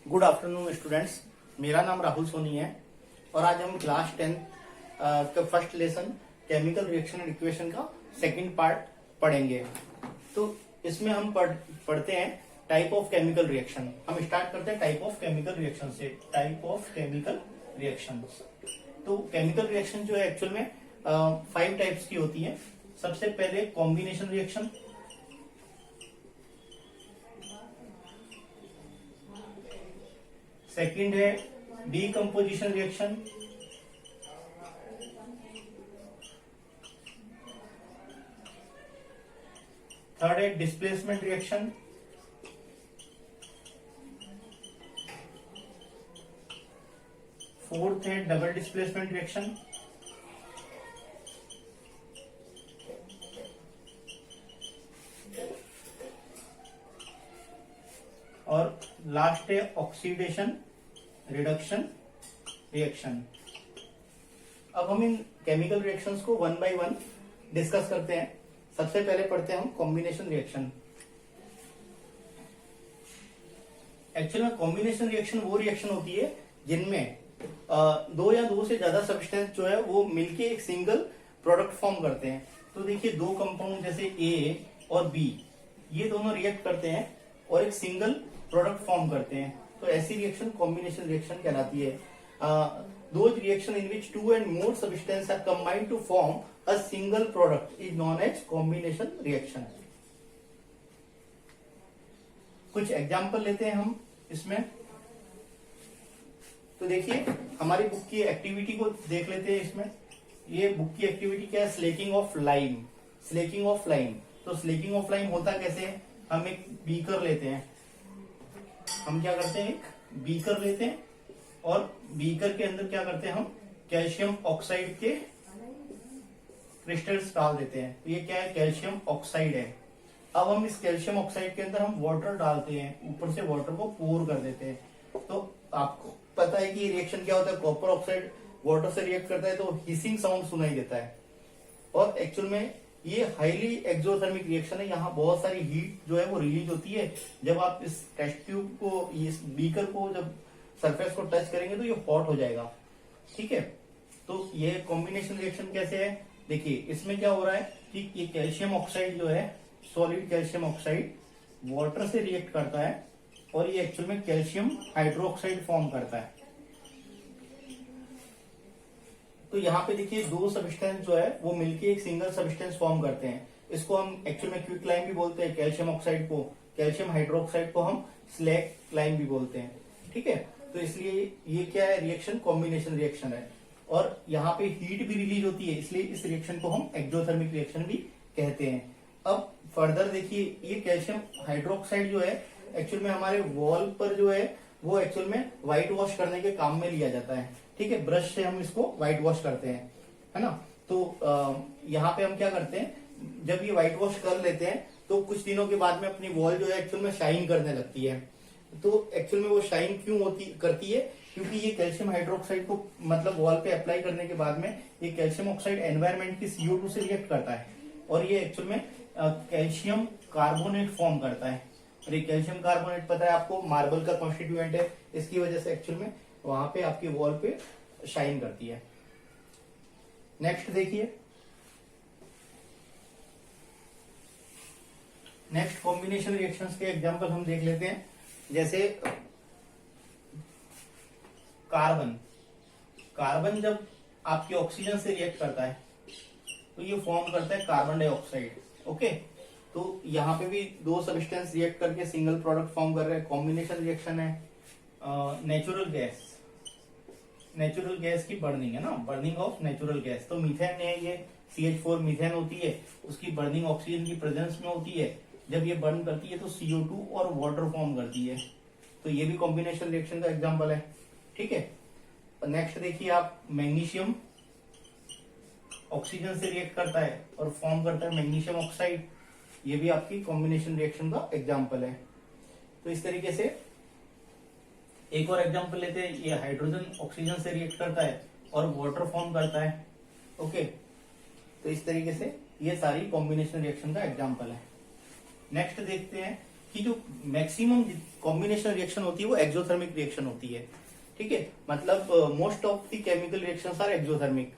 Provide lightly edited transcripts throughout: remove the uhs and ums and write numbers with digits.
Good afternoon students. मेरा नाम राहुल सोनी है और आज हम क्लास 10 का first lesson chemical reaction and equation का सेकंड पार्ट पढ़ेंगे। तो इसमें हम पढ़ते हैं टाइप ऑफ केमिकल रिएक्शन। हम स्टार्ट करते हैं टाइप ऑफ केमिकल रिएक्शन से। Type of chemical reaction. तो केमिकल रिएक्शन जो है एक्चुअल में 5 टाइप्स की होती है। सबसे पहले कॉम्बिनेशन रिएक्शन, सेकंड है डीकंपोजिशन रिएक्शन, थर्ड है डिस्प्लेसमेंट रिएक्शन, फोर्थ है डबल डिस्प्लेसमेंट रिएक्शन, और लास्ट है ऑक्सीडेशन रिडक्शन रिएक्शन। अब हम इन केमिकल रिएक्शंस को वन बाय वन डिस्कस करते हैं। सबसे पहले पढ़ते हैं हम कॉम्बिनेशन रिएक्शन। एक्चुअल में कॉम्बिनेशन रिएक्शन वो रिएक्शन होती है जिनमें दो या दो से ज्यादा सब्सटेंस जो है वो मिलके एक सिंगल प्रोडक्ट फॉर्म करते हैं। तो देखिए दो कंपाउंड जैसे ए और बी, ये दोनों रिएक्ट करते हैं और एक सिंगल प्रोडक्ट फॉर्म करते हैं। तो ऐसी रिएक्शन कॉम्बिनेशन रिएक्शन कहलाती है। Those reaction in which 2 and more substances are combined to form a single product is known as combination reaction। कुछ एग्जांपल लेते हैं हम इसमें। तो देखिए हमारी बुक की एक्टिविटी को देख लेते हैं। इसमें ये बुक की एक्टिविटी क्या है? Slaking of lime. Slaking of lime. तो स्लेकिंग ऑफ लाइम होता कैसे है? हम एक बीकर लेते हैं। हम क्या करते हैं? एक बीकर लेते हैं और बीकर के अंदर क्या करते हैं? हम कैल्शियम ऑक्साइड के क्रिस्टल्स डाल देते हैं। ये क्या है? कैल्शियम ऑक्साइड है। अब हम इस कैल्शियम ऑक्साइड के अंदर हम वाटर डालते हैं, ऊपर से वाटर को पोर कर देते हैं। तो आपको पता है कि ये रिएक्शन क्या होता है? कॉपर ऑक्साइड वाटर से रिएक्ट करता है तो हिसिंग साउंड सुनाई देता है। और एक्चुअल में ये हाईली एक्सोथर्मिक रिएक्शन है। यहाँ बहुत सारी हीट जो है वो रिलीज होती है। जब आप इस टेस्ट ट्यूब को, इस बीकर को जब सरफेस को टच करेंगे तो ये हॉट हो जाएगा। ठीक है। तो ये कॉम्बिनेशन रिएक्शन कैसे है? देखिए इसमें क्या हो रहा है कि ये कैल्शियम ऑक्साइड जो है, सॉलिड कैल्शियम ऑक्साइड वाटर से रिएक्ट करता है और ये एक्चुअल में कैल्शियम हाइड्रोक्साइड फॉर्म करता है। तो यहाँ पे देखिए दो सब्सटेंस जो है वो मिलके एक सिंगल सब्सटेंस फॉर्म करते हैं। इसको हम एक्चुअल में क्विक लाइम भी बोलते हैं। कैल्शियम ऑक्साइड को, कैल्शियम हाइड्रोक्साइड को हम स्लैक लाइम भी बोलते हैं। ठीक है। तो इसलिए ये क्या है? रिएक्शन कॉम्बिनेशन रिएक्शन है और यहाँ पे हीट भी रिलीज होती है, इसलिए इस रिएक्शन को हम एक्सोथर्मिक रिएक्शन भी कहते हैं। अब फर्दर देखिए ये कैल्शियम हाइड्रोक्साइड जो है एक्चुअल में हमारे वॉल पर जो है वो एक्चुअल में व्हाइट वॉश करने के काम में लिया जाता है। ठीक है। ब्रश से हम इसको व्हाइट वॉश करते हैं, है ना। तो यहाँ पे हम क्या करते हैं? जब ये व्हाइट वॉश कर लेते हैं तो कुछ दिनों के बाद में अपनी वॉल जो है एक्चुअल में शाइन करने लगती है। तो एक्चुअल में वो शाइन क्यों करती है? क्योंकि ये कैल्शियम हाइड्रोक्साइड को मतलब वॉल पे अप्लाई करने के बाद में ये कैल्शियम ऑक्साइड एनवायरमेंट की CO2 से रिएक्ट करता है और ये एक्चुअल में कैल्शियम कार्बोनेट फॉर्म करता है। और ये कैल्शियम कार्बोनेट पता है आपको मार्बल का कॉन्स्टिट्यूएंट है। इसकी वजह से एक्चुअल में वहां पे आपकी वॉल पे शाइन करती है। नेक्स्ट देखिए, नेक्स्ट कॉम्बिनेशन रिएक्शंस के एग्जांपल हम देख लेते हैं। जैसे कार्बन। कार्बन जब आपके ऑक्सीजन से रिएक्ट करता है तो ये फॉर्म करता है कार्बन डाइऑक्साइड। ओके। तो यहाँ पे भी दो सब्सटेंस रिएक्ट करके सिंगल प्रोडक्ट फॉर्म कर रहे हैं। कॉम्बिनेशन रिएक्शन है। नेचुरल गैस, नेचुरल गैस की बर्निंग है ना, बर्निंग ऑफ नेचुरल गैस। तो मीथेन है, ये CH4 मीथेन होती है, उसकी बर्निंग ऑक्सीजन की प्रेजेंस में होती है। जब ये बर्न करती है तो CO2 और वाटर फॉर्म करती है। तो ये भी कॉम्बिनेशन रिएक्शन का एग्जांपल है। ठीक है। नेक्स्ट देखिए आप, मैग्नीशियम ऑक्सीजन से रिएक्ट करता है और फॉर्म करता है मैग्नीशियम ऑक्साइड। ये भी आपकी कॉम्बिनेशन रिएक्शन का एग्जांपल है। तो इस तरीके से एक और एग्जांपल लेते हैं। ये हाइड्रोजन ऑक्सीजन से रिएक्ट करता है और वाटर फॉर्म करता है। ओके। तो इस तरीके से ये सारी कॉम्बिनेशन रिएक्शन का एग्जांपल है। नेक्स्ट देखते हैं कि जो मैक्सिमम कॉम्बिनेशन रिएक्शन होती है वो एक्सोथर्मिक रिएक्शन होती है। ठीक है, मतलब most of the chemical reactions are exothermic.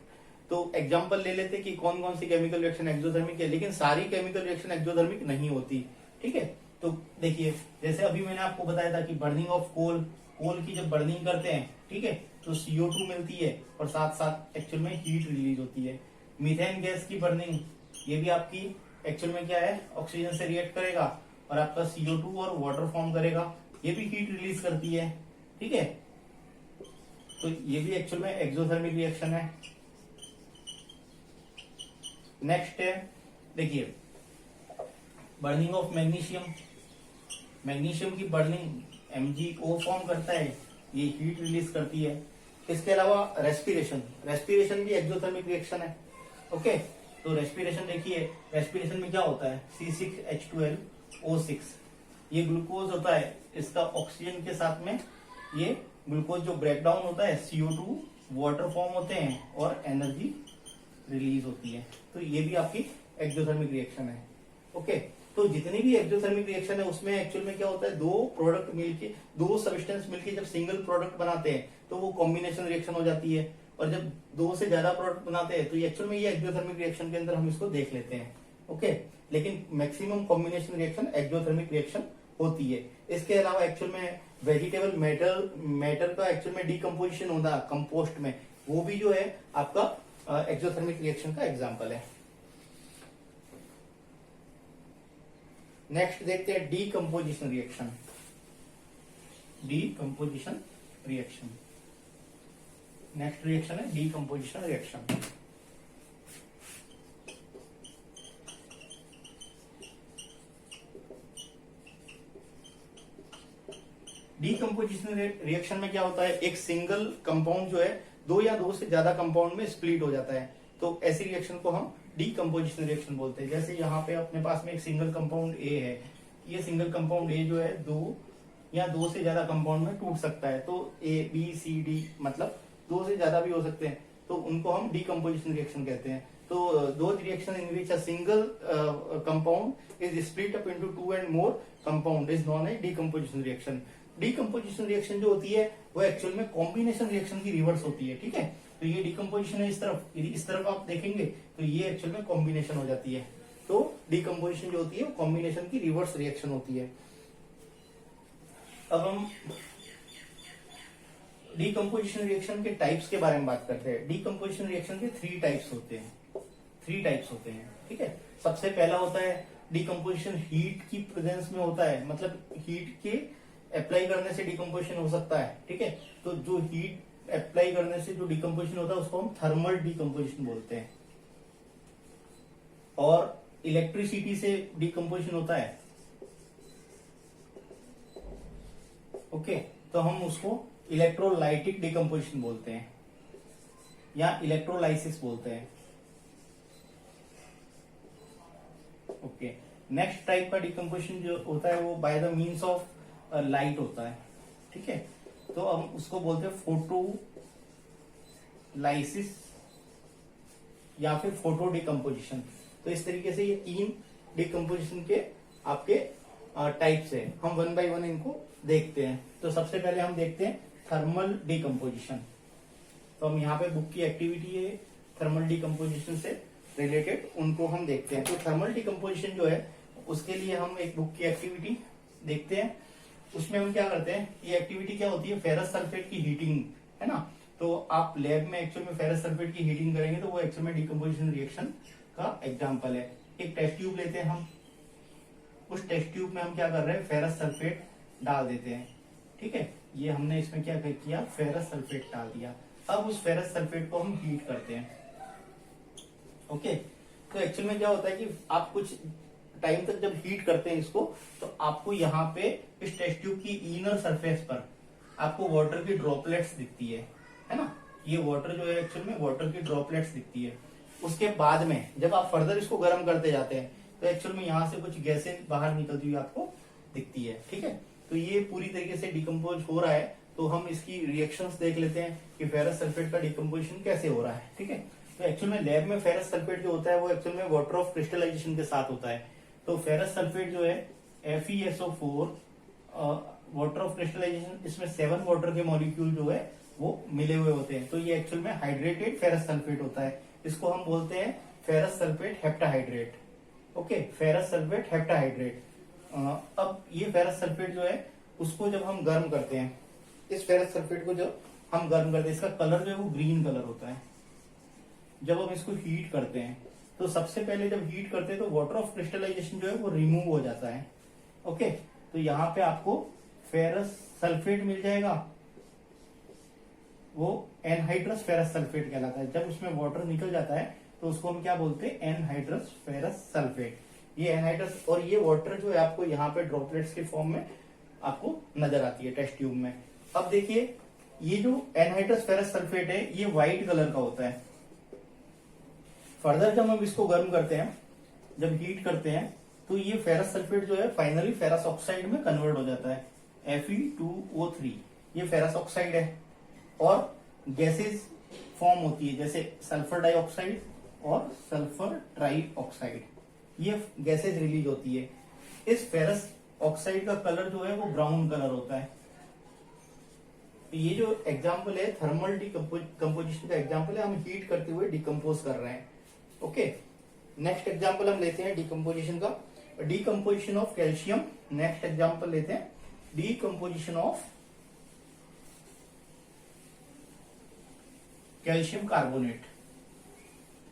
तो एग्जांपल ले लेते कि कौन कौन सी केमिकल रिएक्शन एक्सोथर्मिक है, लेकिन सारी केमिकल रिएक्शन एक्सोथर्मिक नहीं होती। ठीक है, तो देखिए जैसे अभी मैंने आपको बताया था कि बर्निंग ऑफ कोल, कोल की जब बर्निंग करते हैं, ठीक है, तो CO2 मिलती है और साथ साथ एक्चुअल में हीट रिलीज होती है। मीथेन गैस की बर्निंग, ये भी आपकी एक्चुअल में क्या है, ऑक्सीजन से रिएक्ट करेगा और आपका CO2 और वाटर फॉर्म करेगा, ये भी हीट रिलीज करती है। ठीक है, तो ये भी एक्चुअल में एक्सोथर्मिक रिएक्शन है। नेक्स्ट है, देखिए बर्निंग ऑफ मैग्नीशियम, मैग्नीशियम की बर्निंग MgO फॉर्म करता है, ये हीट रिलीज करती है। इसके अलावा रेस्पिरेशन, रेस्पिरेशन भी एक्सोथर्मिक रिएक्शन है। ओके, तो रेस्पिरेशन देखिए, रेस्पिरेशन में क्या होता है, C6H12O6, ये ग्लूकोज होता है, इसका ऑक्सीजन के साथ में ये ग्लूकोज जो ब्रेकडाउन होता है, CO2 वाटर फॉर्म होते हैं और एनर्जी रिलीज होती है। तो ये भी आपकी एक्सोथर्मिक रिएक्शन है। ओके, तो जितनी भी एक्सोथर्मिक रिएक्शन है उसमें एक्चुअल में क्या होता है, दो प्रोडक्ट मिलके, दो सब्सटेंस मिलके जब सिंगल प्रोडक्ट बनाते हैं तो वो कॉम्बिनेशन रिएक्शन हो जाती है, और जब दो से ज्यादा प्रोडक्ट बनाते हैं तो एक्चुअल में ये एक्सोथर्मिक रिएक्शन के अंदर हम इसको देख लेते हैं। ओके, लेकिन maximum combination reaction exothermic reaction होती है। इसके अलावा एक्चुअल में वेजिटेबल मैटर का एक्चुअल में डिकम्पोजिशन होता है कंपोस्ट में, वो भी जो है आपका एक्सोथर्मिक रिएक्शन का एग्जाम्पल है। नेक्स्ट देखते हैं decomposition reaction. Decomposition reaction, next reaction है डीकम्पोजिशन रिएक्शन। डीकम्पोजिशन रिएक्शन में क्या होता है, एक सिंगल कंपाउंड जो है दो या दो से ज्यादा कंपाउंड में स्प्लिट हो जाता है, तो ऐसी रिएक्शन को हम डीकम्पोजिशन रिएक्शन बोलते हैं। जैसे यहाँ पे अपने पास में एक सिंगल कंपाउंड A है, ये सिंगल कंपाउंड A जो है दो या दो से ज्यादा कंपाउंड में टूट सकता है, तो ABCD मतलब दो से ज्यादा भी हो सकते हैं, तो उनको हम डीकम्पोजिशन रिएक्शन कहते हैं। तो दो reaction in which a single compound is split up into two and more compound is known as decomposition reaction. Decomposition reaction जो होती है वो एक्चुअल में कॉम्बिनेशन रिएक्शन की रिवर्स होती है। ठीक है, तो ये डीकम्पोजिशन है इस तरफ, यदि इस तरफ आप देखेंगे तो ये एक्चुअल में कॉम्बिनेशन हो जाती है। तो डीकम्पोजिशन जो होती है वो कॉम्बिनेशन की रिवर्स रिएक्शन होती है। अब हम डीकम्पोजिशन रिएक्शन के टाइप्स के बारे में बात करते हैं। डीकम्पोजिशन रिएक्शन के थ्री टाइप्स होते हैं। ठीक है, सबसे पहला होता है डीकम्पोजिशन हीट की प्रेजेंस में होता है, मतलब हीट के अप्लाई करने से डीकम्पोजिशन हो सकता है। ठीक है, तो जो हीट अप्लाई करने से जो डीकम्पोजिशन होता है उसको हम थर्मल डीकम्पोजिशन बोलते हैं। और इलेक्ट्रिसिटी से डीकम्पोजिशन होता है, ओके, तो हम उसको इलेक्ट्रोलाइटिक डीकम्पोजिशन बोलते हैं या इलेक्ट्रोलाइसिस बोलते हैं। ओके, नेक्स्ट टाइप का डीकम्पोजिशन जो होता है वो by the means of light होता है। ठीक है, तो हम उसको बोलते हैं फोटोलाइसिस या फिर फोटो डीकम्पोजिशन। तो इस तरीके से ये तीन डीकम्पोजिशन के आपके टाइप्स है। हम वन बाय वन इनको देखते हैं। तो सबसे पहले हम देखते हैं थर्मल डीकम्पोजिशन। तो हम यहाँ पे बुक की एक्टिविटी है थर्मल डीकम्पोजिशन से रिलेटेड, उनको हम देखते हैं। तो थर्मल डीकम्पोजिशन जो है उसके लिए हम एक बुक की एक्टिविटी देखते हैं। उसमें हम क्या करते हैं, ये एक्टिविटी क्या होती है, फेरस सल्फेट की हीटिंग है ना। तो आप लैब में एक्चुअल में फेरस सल्फेट की हीटिंग करेंगे तो वो एक्चुअल में डीकम्पोजिशन रिएक्शन का एग्जाम्पल है। एक टेस्ट ट्यूब लेते हैं हम, उस टेस्ट ट्यूब में हम क्या कर रहे हैं, फेरस सल्फेट डाल देते हैं। ठीक है, ये हमने इसमें क्या किया, फेरस सल्फेट डाल दिया। अब उस फेरस सल्फेट को हम हीट करते हैं। ओके, तो एक्चुअल में क्या होता है कि आप कुछ टाइम तक जब हीट करते हैं इसको, तो आपको यहाँ पे इस टेस्ट ट्यूब की इनर सरफेस पर आपको वाटर की ड्रॉपलेट्स दिखती है ना। ये वाटर जो है एक्चुअल में वाटर की ड्रॉपलेट्स दिखती है। उसके बाद में जब आप फर्दर इसको गर्म करते जाते हैं तो एक्चुअल में यहाँ से कुछ गैसें बाहर निकलती हुई आपको दिखती है। ठीक है, तो ये पूरी तरीके से डिकम्पोज हो रहा है। तो हम इसकी रिएक्शंस देख लेते हैं कि फेरस सल्फेट का डिकम्पोजिशन कैसे हो रहा है। ठीक है, तो एक्चुअल में लैब में फेरस सल्फेट जो होता है वो एक्चुअल में वाटर ऑफ क्रिस्टलाइजेशन के साथ होता है। तो फेरस सल्फेट जो है FeSO4 वाटर ऑफ क्रिस्टलाइजेशन, इसमें 7 वाटर के मॉलिक्यूल जो है वो मिले हुए होते हैं। तो ये एक्चुअल में हाइड्रेटेड फेरस सल्फेट होता है। इसको हम बोलते हैं ferrous sulphate heptahydrate. Okay, ferrous sulphate heptahydrate. अब ये फेरस सल्फेट जो है उसको जब हम गर्म करते हैं, इस फेरस सल्फेट को जब हम गर्म करते हैं, इसका कलर जो है वो ग्रीन कलर होता है। जब हम इसको हीट करते हैं तो सबसे पहले जब हीट करते हैं तो वाटर ऑफ क्रिस्टलाइजेशन जो है वो रिमूव हो जाता है। ओके, तो यहाँ पे आपको फेरस सल्फेट मिल जाएगा, वो एनहाइड्रस फेरस सल्फेट कहलाता है। जब उसमें वाटर निकल जाता है तो उसको हम क्या बोलते हैं, एनहाइड्रस फेरस सल्फेट। ये एनहाइड्रस, और ये वाटर जो है आपको यहाँ पे ड्रॉपलेट्स के फॉर्म में आपको नजर आती है टेस्ट ट्यूब में। अब देखिए, ये जो एनहाइड्रस फेरस सल्फेट है ये व्हाइट कलर का होता है। फर्दर जब हम इसको गर्म करते हैं, जब हीट करते हैं, तो ये फेरस सल्फेट जो है फाइनली फेरस ऑक्साइड में कन्वर्ट हो जाता है, Fe2O3। ये फेरस ऑक्साइड है और गैसेस फॉर्म होती है, जैसे सल्फर डाइऑक्साइड और सल्फर ट्राइऑक्साइड, ये गैसेस रिलीज होती है। इस फेरस ऑक्साइड का कलर जो है वो ब्राउन कलर होता है। ये जो एग्जाम्पल है थर्मल डिकम्पोजिशन का एग्जाम्पल है, हम हीट करते हुए डिकम्पोज कर रहे हैं। ओके, नेक्स्ट एग्जाम्पल हम लेते हैं डिकम्पोजिशन का, decomposition of calcium. Next example लेते हैं डिकम्पोजिशन ऑफ कैल्शियम कार्बोनेट।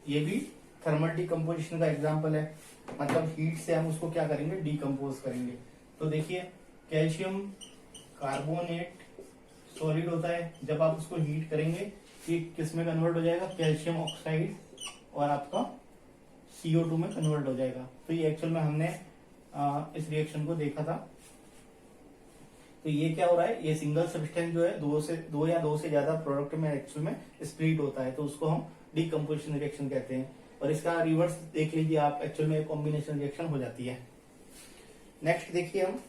ये भी थर्मल डिकम्पोजिशन का एग्जाम्पल है, मतलब हीट से हम उसको क्या करेंगे, डिकम्पोज करेंगे। तो देखिए, कैल्शियम कार्बोनेट सॉलिड होता है, जब आप उसको हीट करेंगे ये किस में कन्वर्ट हो जाएगा, कैल्शियम ऑक्साइड और आपका CO2 में कन्वर्ट हो जाएगा। तो ये एक्चुअल में हमने इस रिएक्शन को देखा था। तो ये क्या हो रहा है, ये सिंगल सब्सटेंस जो है दो या दो से ज्यादा प्रोडक्ट में एक्चुअल में स्प्लिट होता है, तो उसको हम डिकम्पोजिशन रिएक्शन कहते हैं। और इसका रिवर्स देख लीजिए आप, एक्चुअल में कॉम्बिनेशन रिएक्शन हो जाती है। नेक्स्ट देखिए हम,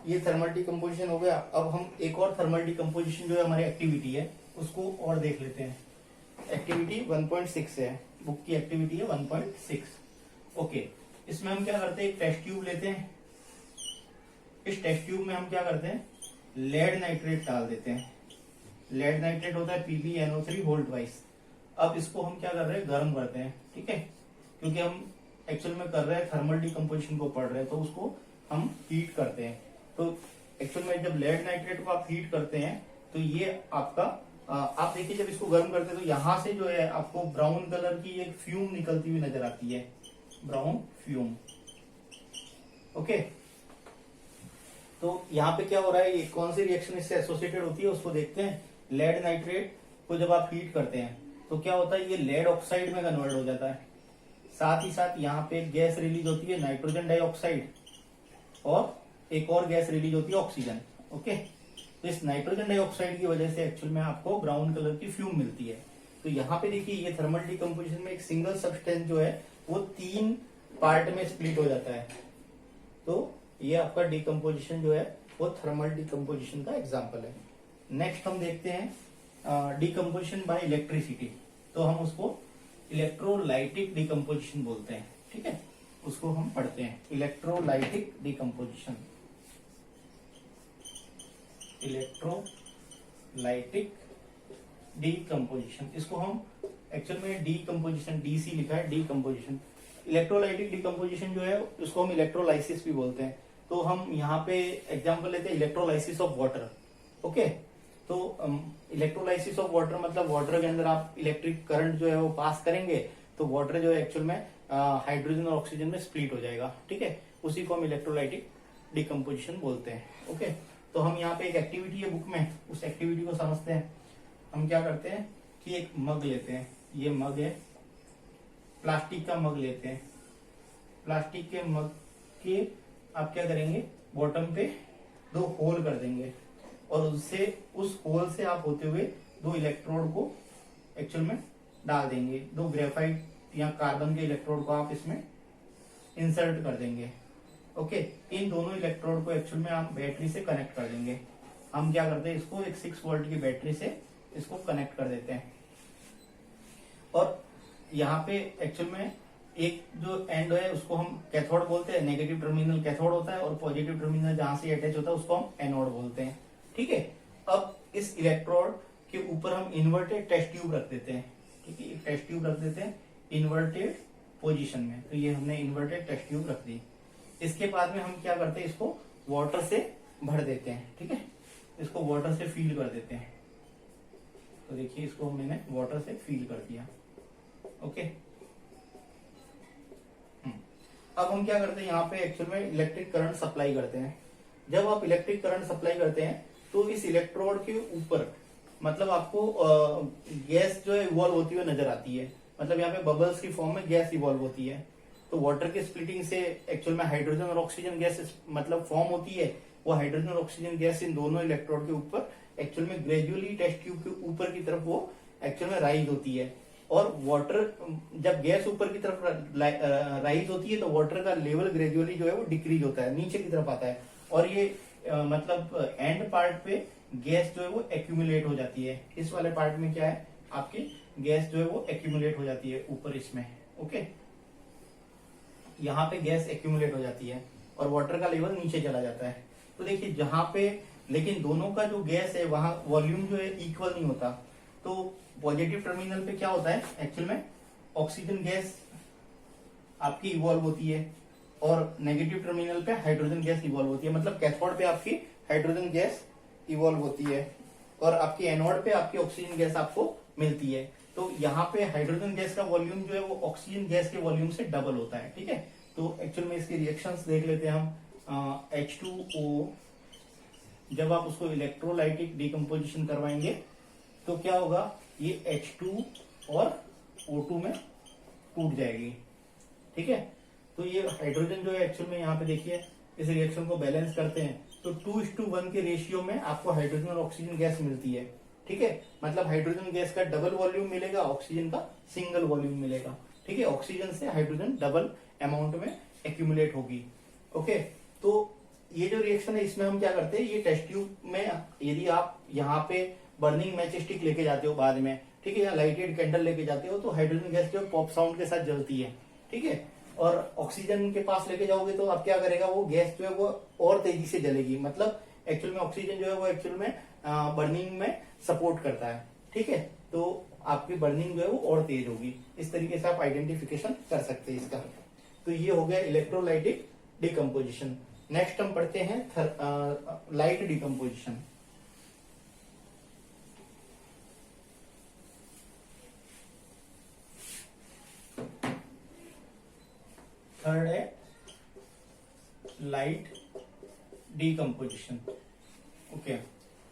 ये थर्मल डिकम्पोजिशन हो गया। अब हम एक और थर्मल डिकम्पोजिशन जो है हमारी एक्टिविटी है उसको और देख लेते हैं। एक्टिविटी 1.6 है, बुक की एक्टिविटी है 1.6। ओके, इसमें हम क्या करते हैं, एक टेस्ट ट्यूब लेते हैं। इस टेस्ट ट्यूब में हम क्या करते हैं, लेड नाइट्रेट डाल देते हैं। लेड नाइट्रेट होता है PbNO3 होल ट्वाइस। अब इसको हम क्या कर रहे हैं, गर्म करते हैं। ठीक है, क्योंकि हम एक्चुअल में कर रहे हैं थर्मल डिकम्पोजिशन को पढ़ रहे हैं, तो उसको हम हीट करते हैं। तो एक्चुअल में जब लेड नाइट्रेट को आप हीट करते हैं तो ये आपका आप देखिए, जब इसको गर्म करते हैं तो यहां से जो है आपको ब्राउन कलर की एक फ्यूम निकलती हुई नजर आती है, ब्राउन फ्यूम। ओके, तो यहाँ पे क्या हो रहा है, ये कौन सी रिएक्शन इससे एसोसिएटेड होती है उसको देखते हैं। लेड नाइट्रेट को जब आप हीट करते हैं तो क्या होता है, ये लेड ऑक्साइड में कन्वर्ट हो जाता है। साथ ही साथ यहाँ पे एक गैस रिलीज होती है, नाइट्रोजन डाइऑक्साइड, और एक और गैस रिलीज होती है, ऑक्सीजन। ओके, तो इस नाइट्रोजन डाइऑक्साइड की वजह से एक्चुअल में आपको ब्राउन कलर की फ्यूम मिलती है। तो यहाँ पे देखिए, ये थर्मल डिकम्पोजिशन में एक सिंगल सब्सटेंस जो है वो 3 पार्ट में स्प्लिट हो जाता है। तो ये आपका डिकम्पोजिशन जो है वो थर्मल डिकम्पोजिशन का एग्जाम्पल है। नेक्स्ट हम देखते हैं डिकम्पोजिशन बाय इलेक्ट्रिसिटी। तो हम उसको इलेक्ट्रोलाइटिक डिकम्पोजिशन बोलते हैं। ठीक है, उसको हम पढ़ते हैं, इलेक्ट्रोलाइटिक डिकम्पोजिशन। इलेक्ट्रोलाइटिक डिकम्पोजिशन, इसको हम एक्चुअल में डिकम्पोजिशन, DC लिखा है, डिकम्पोजिशन। इलेक्ट्रोलाइटिक डिकम्पोजिशन जो है उसको हम इलेक्ट्रोलाइसिस भी बोलते हैं। तो हम यहाँ पे एग्जांपल लेते हैं इलेक्ट्रोलाइसिस ऑफ वाटर। ओके, तो इलेक्ट्रोलाइसिस ऑफ वाटर मतलब वाटर के अंदर आप इलेक्ट्रिक करंट जो है वो पास करेंगे, तो वाटर जो है एक्चुअल में हाइड्रोजन और ऑक्सीजन में स्प्लिट हो जाएगा। ठीक है, उसी को हम इलेक्ट्रोलाइटिक डिकम्पोजिशन बोलते हैं। ओके, तो हम यहाँ पे एक एक्टिविटी है बुक में, उस एक्टिविटी को समझते हैं। हम क्या करते हैं कि एक मग लेते हैं, ये मग है, प्लास्टिक का मग लेते हैं। प्लास्टिक के मग के आप क्या करेंगे, बॉटम पे 2 होल कर देंगे और उससे उस होल से आप होते हुए 2 इलेक्ट्रोड को एक्चुअल में डाल देंगे। 2 ग्रेफाइट या कार्बन के इलेक्ट्रोड को आप इसमें इंसर्ट कर देंगे। ओके, इन दोनों इलेक्ट्रोड को एक्चुअल में आप बैटरी से कनेक्ट कर देंगे। हम क्या करते हैं, इसको एक 6 वोल्ट की बैटरी से इसको कनेक्ट कर देते हैं। और यहाँ पे एक्चुअल में एक जो एंड है उसको हम कैथोड बोलते हैं, नेगेटिव टर्मिनल कैथोड होता है, और पॉजिटिव टर्मिनल जहां से अटैच होता है उसको हम एनोड बोलते हैं। ठीक है, अब इस इलेक्ट्रोड के ऊपर हम इन्वर्टेड टेस्ट ट्यूब रख देते हैं। ठीक है, एक टेस्ट ट्यूब रख देते हैं इन्वर्टेड पोजीशन में। तो ये हमने इन्वर्टेड टेस्ट ट्यूब रख दी। इसके बाद में हम क्या करते हैं, इसको वाटर से भर देते हैं। ठीक है, इसको वाटर से फील कर देते हैं। तो देखिए इसको मैंने वाटर से फील कर दिया। ओके, अब हम क्या करते हैं, यहाँ पे एक्चुअल में इलेक्ट्रिक करंट सप्लाई करते हैं। जब आप इलेक्ट्रिक करंट सप्लाई करते हैं तो इस इलेक्ट्रोड के ऊपर मतलब आपको गैस जो है इवॉल्व होती हुई नजर आती है। मतलब यहाँ पे बबल्स की फॉर्म में गैस इवॉल्व होती है। तो वाटर की स्प्लिटिंग से एक्चुअल में हाइड्रोजन और ऑक्सीजन गैस मतलब फॉर्म होती है। वो हाइड्रोजन और ऑक्सीजन गैस इन दोनों इलेक्ट्रोड के ऊपर एक्चुअल में ग्रेजुअली टेस्ट ट्यूब के ऊपर की तरफ वो एक्चुअल में राइज होती है। और वाटर जब गैस ऊपर की तरफ राइज होती है तो वाटर का लेवल ग्रेजुअली जो है वो डिक्रीज होता है, नीचे की तरफ आता है। और ये मतलब एंड पार्ट पे गैस जो है वो एक्यूमुलेट हो जाती है। इस वाले पार्ट में क्या है, आपकी गैस जो है वो एक्यूमुलेट हो जाती है ऊपर इसमें। ओके, यहाँ पे गैस एक्यूमुलेट हो जाती है और वाटर का लेवल नीचे चला जाता है। तो देखिए जहां पे, लेकिन दोनों का जो गैस है वहां वॉल्यूम जो है इक्वल नहीं होता। तो पॉजिटिव टर्मिनल पे क्या होता है, एक्चुअल में ऑक्सीजन गैस आपकी इवॉल्व होती है और नेगेटिव टर्मिनल पे हाइड्रोजन गैस इवॉल्व होती है। मतलब कैथोड पे आपकी हाइड्रोजन गैस इवॉल्व होती है और आपकी एनोड पे आपकी ऑक्सीजन गैस आपको मिलती है। तो यहाँ पे हाइड्रोजन गैस का वॉल्यूम जो है वो ऑक्सीजन गैस के वॉल्यूम से डबल होता है। ठीक है, तो एक्चुअल में इसकी रिएक्शंस देख लेते हैं हम। H2O जब आप उसको इलेक्ट्रोलाइटिक डिकम्पोजिशन करवाएंगे तो क्या होगा, ये H2 और O2 में टूट जाएगी। ठीक है, तो ये हाइड्रोजन जो है एक्चुअल में यहाँ पे देखिए इस रिएक्शन को बैलेंस करते हैं तो 2:1 के रेशियो में आपको हाइड्रोजन और ऑक्सीजन गैस मिलती है। ठीक है, मतलब हाइड्रोजन गैस का डबल वॉल्यूम मिलेगा, ऑक्सीजन का सिंगल वॉल्यूम मिलेगा। ठीक है, ऑक्सीजन से हाइड्रोजन डबल अमाउंट में एक्यूमुलेट होगी। ओके, तो ये जो रिएक्शन है इसमें हम क्या करते हैं, ये टेस्ट ट्यूब में यदि आप यहाँ पे बर्निंग मैच स्टिक लेके जाते हो बाद में, ठीक है, या लाइटेड कैंडल लेके जाते हो तो हाइड्रोजन गैस जो पॉप साउंड के साथ जलती है। ठीक है, और ऑक्सीजन के पास लेके जाओगे तो आप क्या करेगा, वो गैस जो है वो और तेजी से जलेगी। मतलब एक्चुअल में ऑक्सीजन जो है वो एक्चुअल में बर्निंग में सपोर्ट करता है। ठीक है, तो आपकी बर्निंग जो है वो और तेज होगी। इस तरीके से आप आइडेंटिफिकेशन कर सकते हैं इसका। तो ये हो गया इलेक्ट्रोलाइटिक डिकम्पोजिशन। नेक्स्ट हम पढ़ते हैं लाइट डिकम्पोजिशन। थर्ड है लाइट डिकम्पोजिशन। ओके,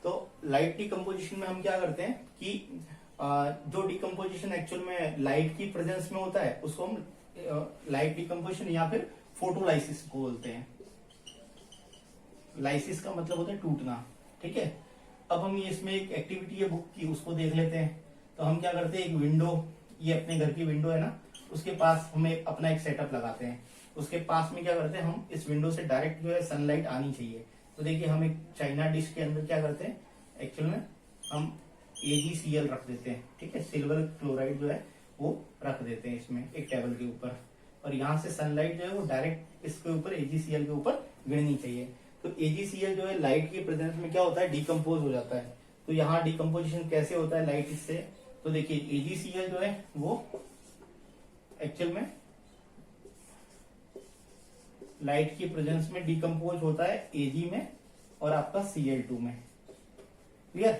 तो लाइट डिकम्पोजिशन में हम क्या करते हैं कि जो डिकम्पोजिशन एक्चुअल में लाइट की प्रेजेंस में होता है उसको हम लाइट डिकम्पोजिशन या फिर फोटोलाइसिस बोलते हैं। लाइसिस का मतलब होता है टूटना। ठीक है, अब हम इसमें एक एक्टिविटी है बुक की, उसको देख लेते हैं। तो हम क्या करते हैं, एक विंडो, ये अपने घर की विंडो है ना, उसके पास हमें अपना एक सेटअप लगाते हैं। उसके पास में क्या करते हैं, हम इस विंडो से डायरेक्ट जो है सनलाइट आनी चाहिए। तो देखिए हम एक चाइना डिश के अंदर क्या करते हैं, एक्चुअल में हम AgCl रख देते हैं। ठीक है, सिल्वर क्लोराइड जो है वो रख देते हैं इसमें एक टेबल के ऊपर, और यहाँ से सनलाइट जो है वो डायरेक्ट इसके ऊपर AgCl के ऊपर गिरनी चाहिए। तो AgCl जो है लाइट की प्रेजेंस में क्या होता है, डिकम्पोज हो जाता है। तो यहाँ डिकम्पोजिशन कैसे होता है लाइट इससे, तो देखिए AgCl जो है वो एक्चुअल में लाइट की प्रेजेंस में डिकम्पोज होता है Ag में और आपका Cl2 में। क्लियर,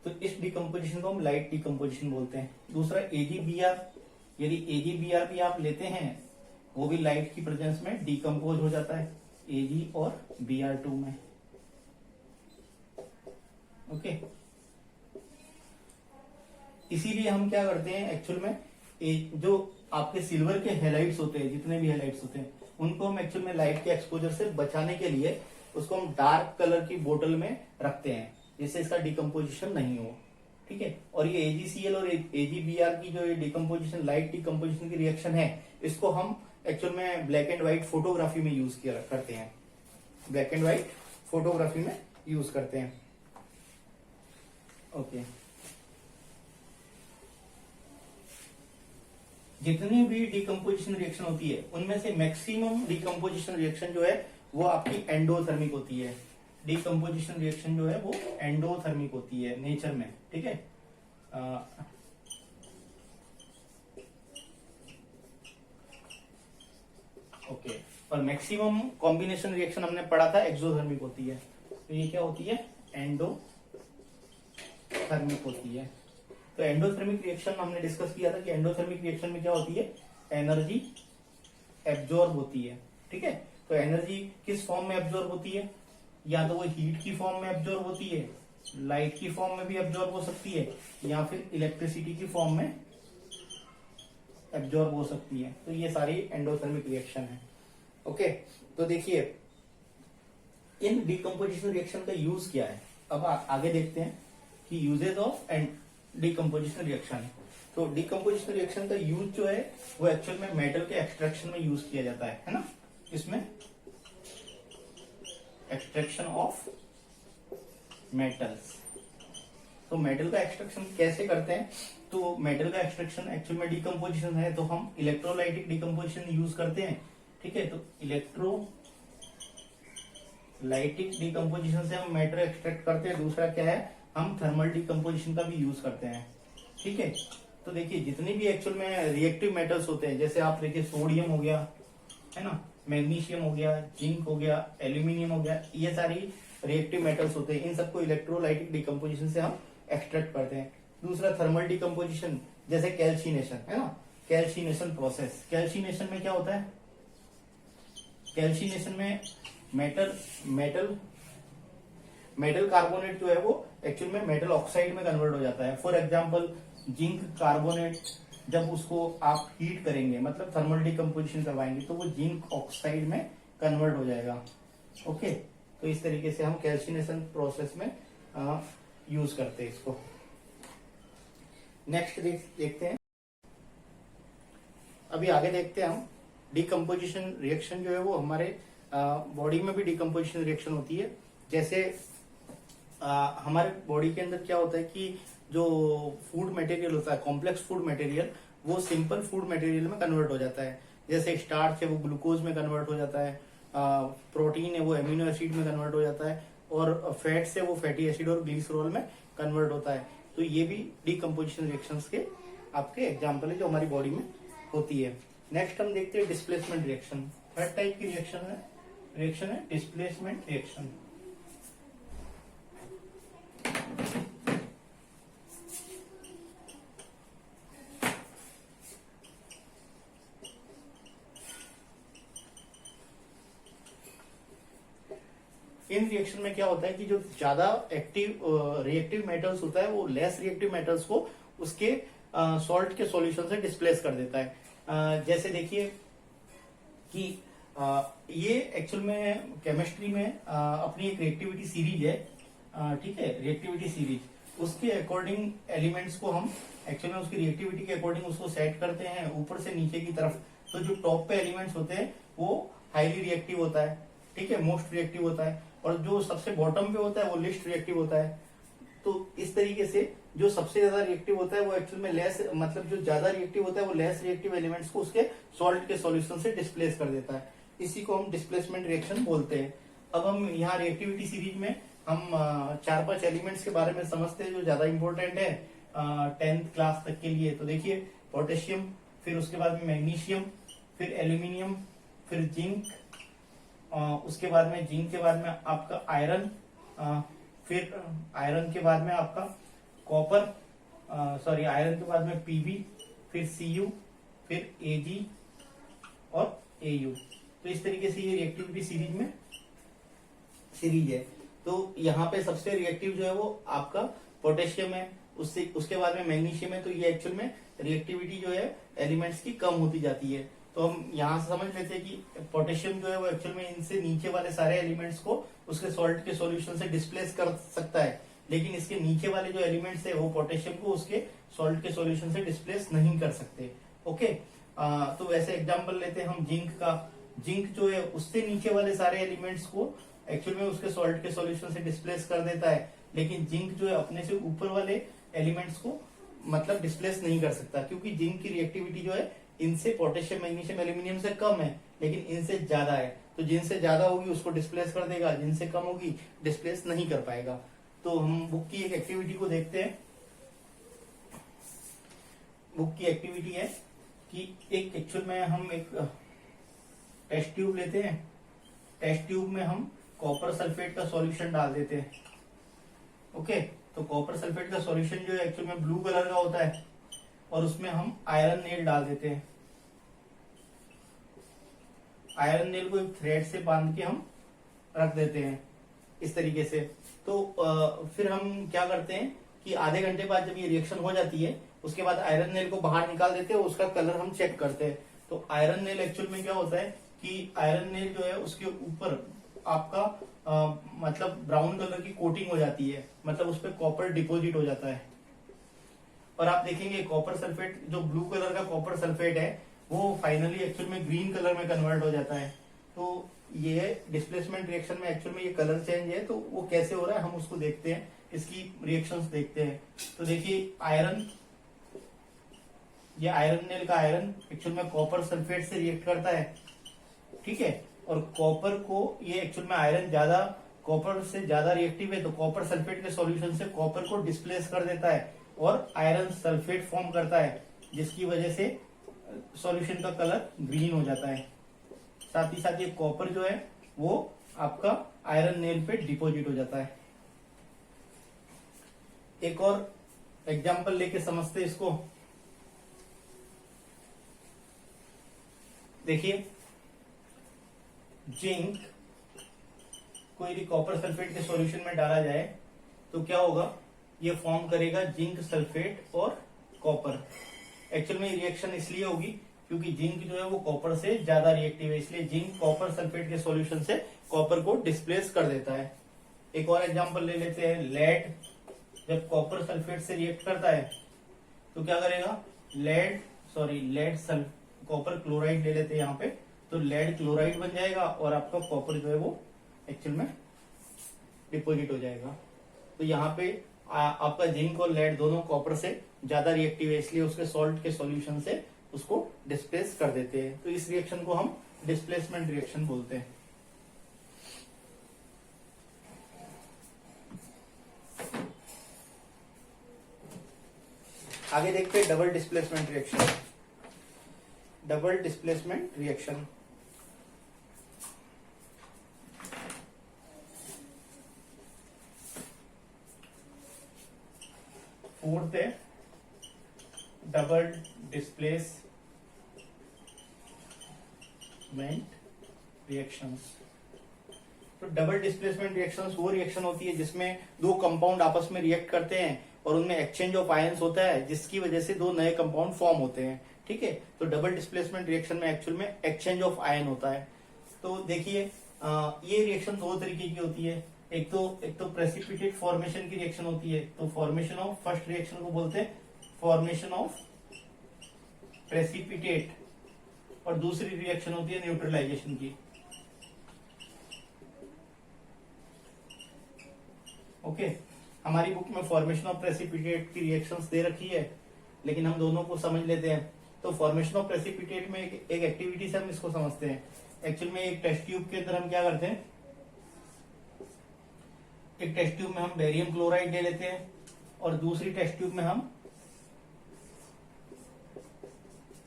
तो इस डिकम्पोजिशन को हम लाइट डिकम्पोजिशन बोलते हैं। दूसरा AgBr, यदि AgBr भी आप लेते हैं वो भी लाइट की प्रेजेंस में डिकम्पोज हो जाता है Ag और Br2 में। ओके, इसीलिए हम क्या करते हैं एक्चुअल में, जो आपके सिल्वर के हेलाइट्स होते हैं, जितने भी हेलाइट्स होते हैं उनको हम एक्चुअल में लाइट के एक्सपोजर से बचाने के लिए उसको हम डार्क कलर की बोतल में रखते हैं जिससे इसका डिकम्पोजिशन नहीं हो। ठीक है, और ये AgCl और AgBr की जो ये डिकम्पोजिशन, लाइट डिकम्पोजिशन की रिएक्शन है, इसको हम एक्चुअल में ब्लैक एंड व्हाइट फोटोग्राफी में यूज करते हैं। ब्लैक एंड व्हाइट फोटोग्राफी में यूज करते हैं। ओके, जितनी भी डिकम्पोजिशन रिएक्शन होती है उनमें से मैक्सिमम डिकम्पोजिशन रिएक्शन जो है वो आपकी एंडोथर्मिक होती है। डिकम्पोजिशन रिएक्शन जो है वो एंडोथर्मिक होती है नेचर में, ठीक है। ओके, और मैक्सिमम कॉम्बिनेशन रिएक्शन हमने पढ़ा था एक्सोथर्मिक होती है। तो ये क्या होती है? एंडोथर्मिक होती है। तो एंडोथर्मिक रिएक्शन हमने डिस्कस किया था कि एंडोथर्मिक रिएक्शन में क्या होती है? एनर्जी एब्जॉर्ब होती है, ठीक है। तो एनर्जी किस फॉर्म में एब्जॉर्ब होती है? या तो वो हीट की फॉर्म में एब्जॉर्ब होती है, लाइट की फॉर्म में भी एब्जॉर्ब हो सकती है, या फिर इलेक्ट्रिसिटी की फॉर्म में एब्जॉर्ब हो सकती है। तो ये सारी एंडोथर्मिक रिएक्शन है। ओके, तो देखिए इन डिकम्पोजिशन रिएक्शन का यूज क्या है। अब आगे देखते हैं कि uses of and decomposition reaction. तो डिकम्पोजिशन रिएक्शन का यूज जो है वो एक्चुअल में मेटल के एक्सट्रैक्शन में यूज किया जाता है ना। इसमें एक्सट्रैक्शन ऑफ मेटल्स। तो मेटल का एक्सट्रैक्शन कैसे करते हैं? तो मेटल का एक्सट्रैक्शन एक्चुअल में डिकम्पोजिशन है, तो हम इलेक्ट्रोलाइटिक डिकम्पोजिशन यूज करते हैं, ठीक है। तो इलेक्ट्रोलाइटिक डिकम्पोजिशन से हम मेटल एक्सट्रैक्ट करते हैं। दूसरा क्या है? हम थर्मल डिकम्पोजिशन का भी यूज करते हैं, ठीक है। तो देखिए जितने भी एक्चुअल में रिएक्टिव मेटल्स होते हैं, जैसे आप देखिए सोडियम हो गया, है ना, मैग्नीशियम हो गया, जिंक हो गया, एल्यूमिनियम हो गया, ये सारी रिएक्टिव मेटल्स होते हैं। इन सबको इलेक्ट्रोलाइटिक डिकम्पोजिशन से हम एक्सट्रैक्ट करते हैं। दूसरा थर्मल डिकम्पोजिशन, जैसे कैल्सिनेशन, है ना, कैल्सिनेशन प्रोसेस। कैल्सिनेशन में क्या होता है? कैल्सिनेशन में मेटल कार्बोनेट जो है वो एक्चुअल में मेटल ऑक्साइड में कन्वर्ट हो जाता है। फॉर एग्जांपल जिंक कार्बोनेट, जब उसको आप हीट करेंगे, मतलब थर्मल डिकम्पोजिशन करवाएंगे, तो वो जिंक ऑक्साइड में कन्वर्ट हो जाएगा। ओके, तो इस तरीके से हम कैल्सिनेशन प्रोसेस में यूज करते हैं इसको। नेक्स्ट देखते हैं, अभी आगे देखते हैं हम डिकम्पोजिशन रिएक्शन जो है वो हमारे बॉडी में भी डिकम्पोजिशन रिएक्शन होती है। जैसे हमारे बॉडी के अंदर क्या होता है कि जो फूड मटेरियल होता है, कॉम्प्लेक्स फूड मटेरियल, वो सिंपल फूड मटेरियल में कन्वर्ट हो जाता है। जैसे स्टार्च है वो ग्लूकोज में कन्वर्ट हो जाता है, प्रोटीन है वो एमिनो एसिड में कन्वर्ट हो जाता है, और फैट्स है वो फैटी एसिड और ग्लिसरॉल में कन्वर्ट होता है। तो ये भी डिकम्पोजिशन रिएक्शंस के आपके एग्जाम्पल है जो हमारी बॉडी में होती है। नेक्स्ट हम देखते हैं डिस्प्लेसमेंट रिएक्शन। थर्ड टाइप की रिएक्शन है डिस्प्लेसमेंट रिएक्शन। इन रिएक्शन में क्या होता है कि जो ज्यादा रिएक्टिव मेटल्स होता है वो लेस रिएक्टिव मेटल्स को उसके सॉल्ट के सॉल्यूशन से डिस्प्लेस कर देता है। जैसे देखिए कि ये एक्चुअल में केमिस्ट्री में अपनी एक रिएक्टिविटी सीरीज है, ठीक है, रिएक्टिविटी सीरीज। उसके अकॉर्डिंग एलिमेंट्स को हम एक्चुअल में उसकी रिएक्टिविटी के अकॉर्डिंग उसको सेट करते हैं ऊपर से नीचे की तरफ। तो जो टॉप पे एलिमेंट्स होते हैं वो हाईली रिएक्टिव होता है, ठीक है, मोस्ट रिएक्टिव होता है, और जो सबसे बॉटम पे होता है वो लिस्ट रिएक्टिव होता है। तो इस तरीके से जो सबसे ज्यादा रिएक्टिव होता है वो एक्चुअल में लेस, मतलब जो ज्यादा रिएक्टिव होता है वो लेस रिएक्टिव एलिमेंट्स को उसके सॉल्ट के सॉल्यूशन से डिस्प्लेस कर देता है। इसी को हम डिस्प्लेसमेंट रिएक्शन बोलते हैं। अब हम यहाँ रिएक्टिविटी सीरीज में हम 4-5 एलिमेंट्स के बारे में समझते हैं जो ज्यादा इंपॉर्टेंट है 10th क्लास तक के लिए। तो देखिए पोटेशियम, फिर उसके बाद में मैग्नीशियम, फिर एल्यूमिनियम, फिर जिंक, उसके बाद में जिंक के बाद में आपका आयरन, फिर आयरन के बाद में आपका कॉपर, आयरन के बाद में पीबी, फिर सीयू, फिर एजी और एयू। तो इस तरीके से ये रिएक्टिविटी सीरीज है। तो यहाँ पे सबसे रिएक्टिव जो है वो आपका पोटेशियम है, उसके बाद में मैग्नीशियम है। तो ये एक्चुअल में रिएक्टिविटी जो है एलिमेंट्स की कम होती जाती है। तो हम यहाँ से समझ लेते हैं कि पोटेशियम जो है वो एक्चुअल में इनसे नीचे वाले सारे एलिमेंट्स को उसके सॉल्ट के सॉल्यूशन से डिस्प्लेस कर सकता है, लेकिन इसके नीचे वाले जो एलिमेंट्स है वो पोटेशियम को उसके सॉल्ट के सॉल्यूशन से डिस्प्लेस नहीं कर सकते। ओके, तो वैसे एग्जांपल लेते हैं हम जिंक का। जिंक जो है उससे नीचे वाले सारे एलिमेंट्स को एक्चुअल में उसके सॉल्ट के सॉल्यूशन से डिस्प्लेस कर देता है, लेकिन जिंक जो है अपने से ऊपर वाले एलिमेंट्स को मतलब डिस्प्लेस नहीं कर सकता, क्योंकि जिंक की रिएक्टिविटी जो है इनसे पोटेशियम मैग्नीशियम एल्यूमिनियम से कम है, लेकिन इनसे ज्यादा है, तो जिनसे ज्यादा होगी उसको डिस्प्लेस कर देगा, जिनसे कम होगी डिस्प्लेस नहीं कर पाएगा। तो हम बुक की एक एक्टिविटी को देखते हैं। बुक की एक्टिविटी है कि एक एक्चुअल में हम एक टेस्ट ट्यूब लेते हैं, टेस्ट ट्यूब में हम कॉपर सल्फेट का सॉल्यूशन डाल देते हैं। ओके, तो कॉपर सल्फेट का सॉल्यूशन जो है एक्चुअल में ब्लू कलर का होता है, और उसमें हम आयरन नेल डाल देते हैं। आयरन नेल को एक थ्रेड से बांध के हम रख देते हैं इस तरीके से। तो फिर हम क्या करते हैं कि आधे घंटे बाद जब ये रिएक्शन हो जाती है, उसके बाद आयरन नेल को बाहर निकाल देते हैं, उसका कलर हम चेक करते हैं। तो आयरन नेल एक्चुअल में क्या होता है कि आयरन नेल जो है उसके ऊपर आपका मतलब ब्राउन कलर की कोटिंग हो जाती है, मतलब उस पर कॉपर डिपोजिट हो जाता है। और आप देखेंगे कॉपर सल्फेट, जो ब्लू कलर का कॉपर सल्फेट है, वो फाइनली एक्चुअल में ग्रीन कलर में कन्वर्ट हो जाता है। तो ये डिस्प्लेसमेंट रिएक्शन में एक्चुअल में ये कलर चेंज है, तो वो कैसे हो रहा है हम उसको देखते हैं, इसकी रिएक्शंस देखते हैं। तो देखिए आयरन, ये आयरन नेल का आयरन एक्चुअल में कॉपर सल्फेट से रिएक्ट करता है, ठीक है। और कॉपर को ये एक्चुअल में आयरन ज्यादा, कॉपर से ज्यादा रिएक्टिव है, तो कॉपर सल्फेट के सॉल्यूशन से कॉपर को डिस्प्लेस कर देता है और आयरन सल्फेट फॉर्म करता है, जिसकी वजह से सॉल्यूशन का कलर ग्रीन हो जाता है। साथ ही साथ ये कॉपर जो है वो आपका आयरन नेल पे डिपॉजिट हो जाता है। एक और एग्जांपल लेके समझते इसको। देखिए जिंक को यदि कॉपर सल्फेट के सॉल्यूशन में डाला जाए तो क्या होगा, ये फॉर्म करेगा जिंक सल्फेट और कॉपर। एक्चुअल में रिएक्शन इसलिए होगी क्योंकि जिंक जो है वो कॉपर से ज्यादा रिएक्टिव है, इसलिए जिंक कॉपर सल्फेट के सॉल्यूशन से कॉपर को डिस्प्लेस कर देता है। एक और एग्जांपल ले लेते हैं, लेड जब कॉपर सल्फेट से रिएक्ट करता है तो क्या करेगा, लेड कॉपर क्लोराइड ले लेते हैं यहाँ पे, तो लेड क्लोराइड बन जाएगा और आपका कॉपर जो है वो एक्चुअल में डिपोजिट हो जाएगा। तो यहाँ पे आपका जिंक और लेड दोनों कॉपर से ज्यादा रिएक्टिव है, इसलिए उसके सॉल्ट के सॉल्यूशन से उसको डिस्प्लेस कर देते हैं। तो इस रिएक्शन को हम डिस्प्लेसमेंट रिएक्शन बोलते हैं। आगे देखते हैं double displacement reaction. Double displacement reaction fourth है डबल डिस्प्लेसमेंट रिएक्शंस। तो डबल डिस्प्लेसमेंट रिएक्शंस वो रिएक्शन होती है जिसमें दो कंपाउंड आपस में रिएक्ट करते हैं और उनमें एक्सचेंज ऑफ आयंस होता है, जिसकी वजह से दो नए कंपाउंड फॉर्म होते हैं, ठीक है। तो डबल डिस्प्लेसमेंट रिएक्शन में एक्चुअल में एक्सचेंज ऑफ आयन होता है। तो देखिए ये रिएक्शन दो तरीके की होती है। एक तो प्रेसिपिटेट फॉर्मेशन की रिएक्शन होती है, तो फॉर्मेशन ऑफ फर्स्ट रिएक्शन को बोलते हैं फॉर्मेशन ऑफ प्रेसिपिटेट, और दूसरी रिएक्शन होती है न्यूट्रलाइजेशन की। ओके, हमारी बुक में फॉर्मेशन ऑफ प्रेसिपिटेट की रिएक्शंस दे रखी है, लेकिन हम दोनों को समझ लेते हैं। तो फॉर्मेशन ऑफ प्रेसिपिटेट में एक एक्टिविटी से हम इसको समझते हैं। एक्चुअल में एक टेस्ट ट्यूब के अंदर हम क्या करते हैं, एक टेस्ट ट्यूब में हम बेरियम क्लोराइड ले लेते हैं और दूसरी टेस्ट ट्यूब में हम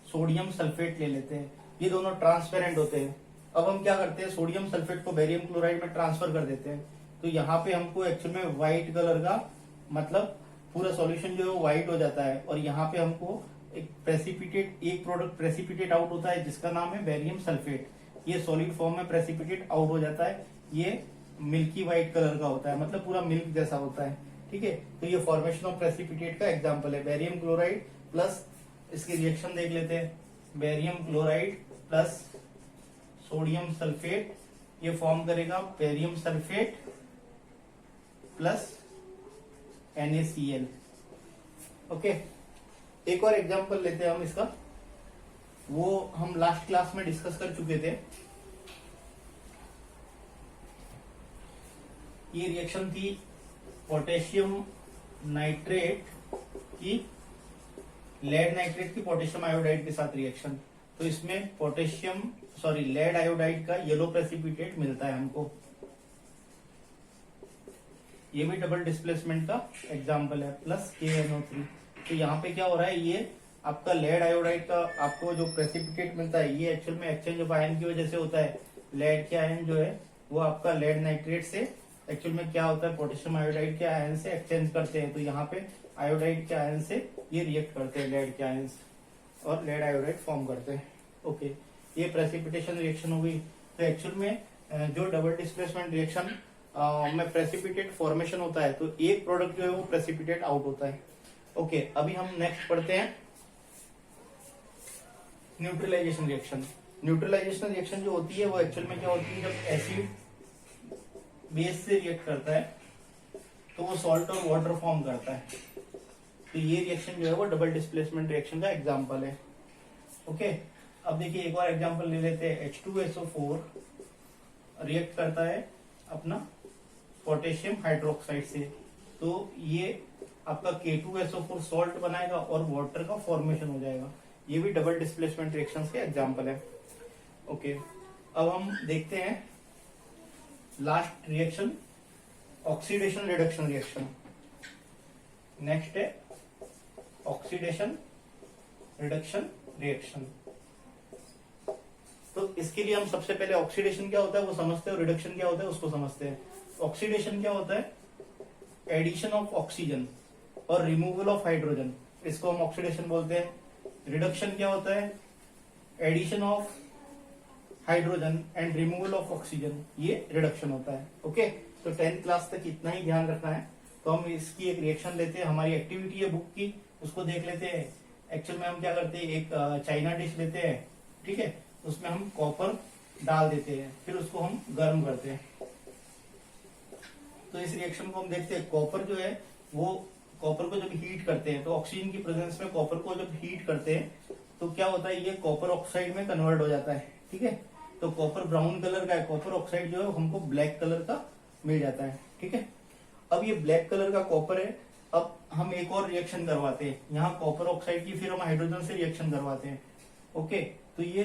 सोडियम सल्फेट ले लेते हैं। ये दोनों ट्रांसपेरेंट होते हैं। अब हम क्या करते हैं, सोडियम सल्फेट को बेरियम क्लोराइड में ट्रांसफर कर देते हैं। तो यहाँ पे हमको एक्चुअल में व्हाइट कलर का, मतलब पूरा सॉल्यूशन जो है वो व्हाइट हो जाता है, और यहाँ पे हमको एक प्रोडक्ट प्रेसिपिटेट आउट होता है जिसका नाम है बेरियम सल्फेट। ये सॉलिड फॉर्म में प्रेसिपिटेट आउट हो जाता है, ये मिल्की व्हाइट कलर का होता है, मतलब पूरा मिल्क जैसा होता है, ठीक है। तो ये फॉर्मेशन ऑफ प्रेसिपिटेट का एग्जाम्पल है। बेरियम क्लोराइड प्लस, इसकी रिएक्शन देख लेते हैं, barium chloride plus sodium sulphate, ये फॉर्म करेगा barium sulphate plus NaCl। Okay, एक और एग्जांपल लेते हैं हम इसका, वो हम लास्ट क्लास में डिस्कस कर चुके थे। ये रिएक्शन थी पोटेशियम नाइट्रेट की लेड नाइट्रेट की पोटेशियम आयोडाइड के साथ रिएक्शन, तो इसमें लेड आयोडाइड का येलो प्रेसिपिटेट मिलता है हमको। ये भी डबल डिस्प्लेसमेंट का एग्जाम्पल है, प्लस KNO3। तो यहाँ पे क्या हो रहा है, ये आपका लेड आयोडाइड का आपको जो प्रेसिपिटेट मिलता है ये एक्चुअल में एक्सचेंज ऑफ आयन की वजह से होता है। लेड के आयन जो है वो आपका लेड नाइट्रेट से एक्चुअल में क्या होता है, पोटेशियम आयोडाइड के आयन से एक्सचेंज करते हैं। तो यहाँ पे आयोडाइड के आयन से ये रिएक्ट करते हैं लेड के आयन और लेड आयोडाइड फॉर्म करते हैं। ओके, ये प्रेसिपिटेशन रिएक्शन हो गई। तो एक्चुअल में जो डबल डिस्प्लेसमेंट रिएक्शन में प्रेसिपिटेट फॉर्मेशन होता है, तो एक प्रोडक्ट जो है वो प्रेसिपिटेट आउट होता है। ओके, अभी हम नेक्स्ट पढ़ते हैं न्यूट्रलाइजेशन रिएक्शन। न्यूट्रलाइजेशन रिएक्शन जो होती है वो एक्चुअल में क्या होती है, जब एसिड बेस से रिएक्ट करता है तो वो सॉल्ट और वाटर फॉर्म करता है। तो ये रिएक्शन जो है वो डबल डिस्प्लेसमेंट रिएक्शन का एग्जांपल है। ओके, अब देखिए एक और एग्जांपल ले लेते हैं। H2SO4 रिएक्ट करता है अपना पोटेशियम हाइड्रोक्साइड से, तो ये आपका K2SO4 सॉल्ट बनाएगा और वाटर का फॉर्मेशन हो जाएगा। ये भी डबल डिस्प्लेसमेंट रिएक्शंस के एग्जांपल है। ओके, अब हम देखते हैं last reaction, oxidation reduction reaction. Next है ऑक्सीडेशन रिडक्शन रिएक्शन। तो इसके लिए हम सबसे पहले ऑक्सीडेशन क्या होता है वो समझते हैं और रिडक्शन क्या होता है उसको समझते हैं। ऑक्सीडेशन क्या होता है, एडिशन ऑफ ऑक्सीजन और रिमूवल ऑफ हाइड्रोजन, इसको हम ऑक्सीडेशन बोलते हैं। रिडक्शन क्या होता है, addition of hydrogen and removal of oxygen, ये रिडक्शन होता है। ओके, तो 10th क्लास तक इतना ही ध्यान रखना है। तो हम इसकी एक रिएक्शन लेते हैं, हमारी एक्टिविटी है बुक की, उसको देख लेते हैं। एक्चुअल में हम क्या करते हैं, एक चाइना डिश लेते हैं, ठीक है, उसमें हम कॉपर डाल देते हैं, फिर उसको हम गर्म करते हैं। तो इस रिएक्शन को हम देखते हैं, कॉपर जो है वो कॉपर को जब हीट करते हैं तो ऑक्सीजन की प्रेजेंस में कॉपर को जब हीट करते हैं तो क्या होता है, ये कॉपर ऑक्साइड में कन्वर्ट हो जाता है। ठीक है, तो कॉपर ब्राउन कलर का है, कॉपर ऑक्साइड जो है हमको ब्लैक कलर का मिल जाता है। ठीक है, अब ये ब्लैक कलर का कॉपर है। अब हम एक और रिएक्शन करवाते हैं, यहाँ कॉपर ऑक्साइड की फिर हम हाइड्रोजन से रिएक्शन करवाते हैं। ओके, तो ये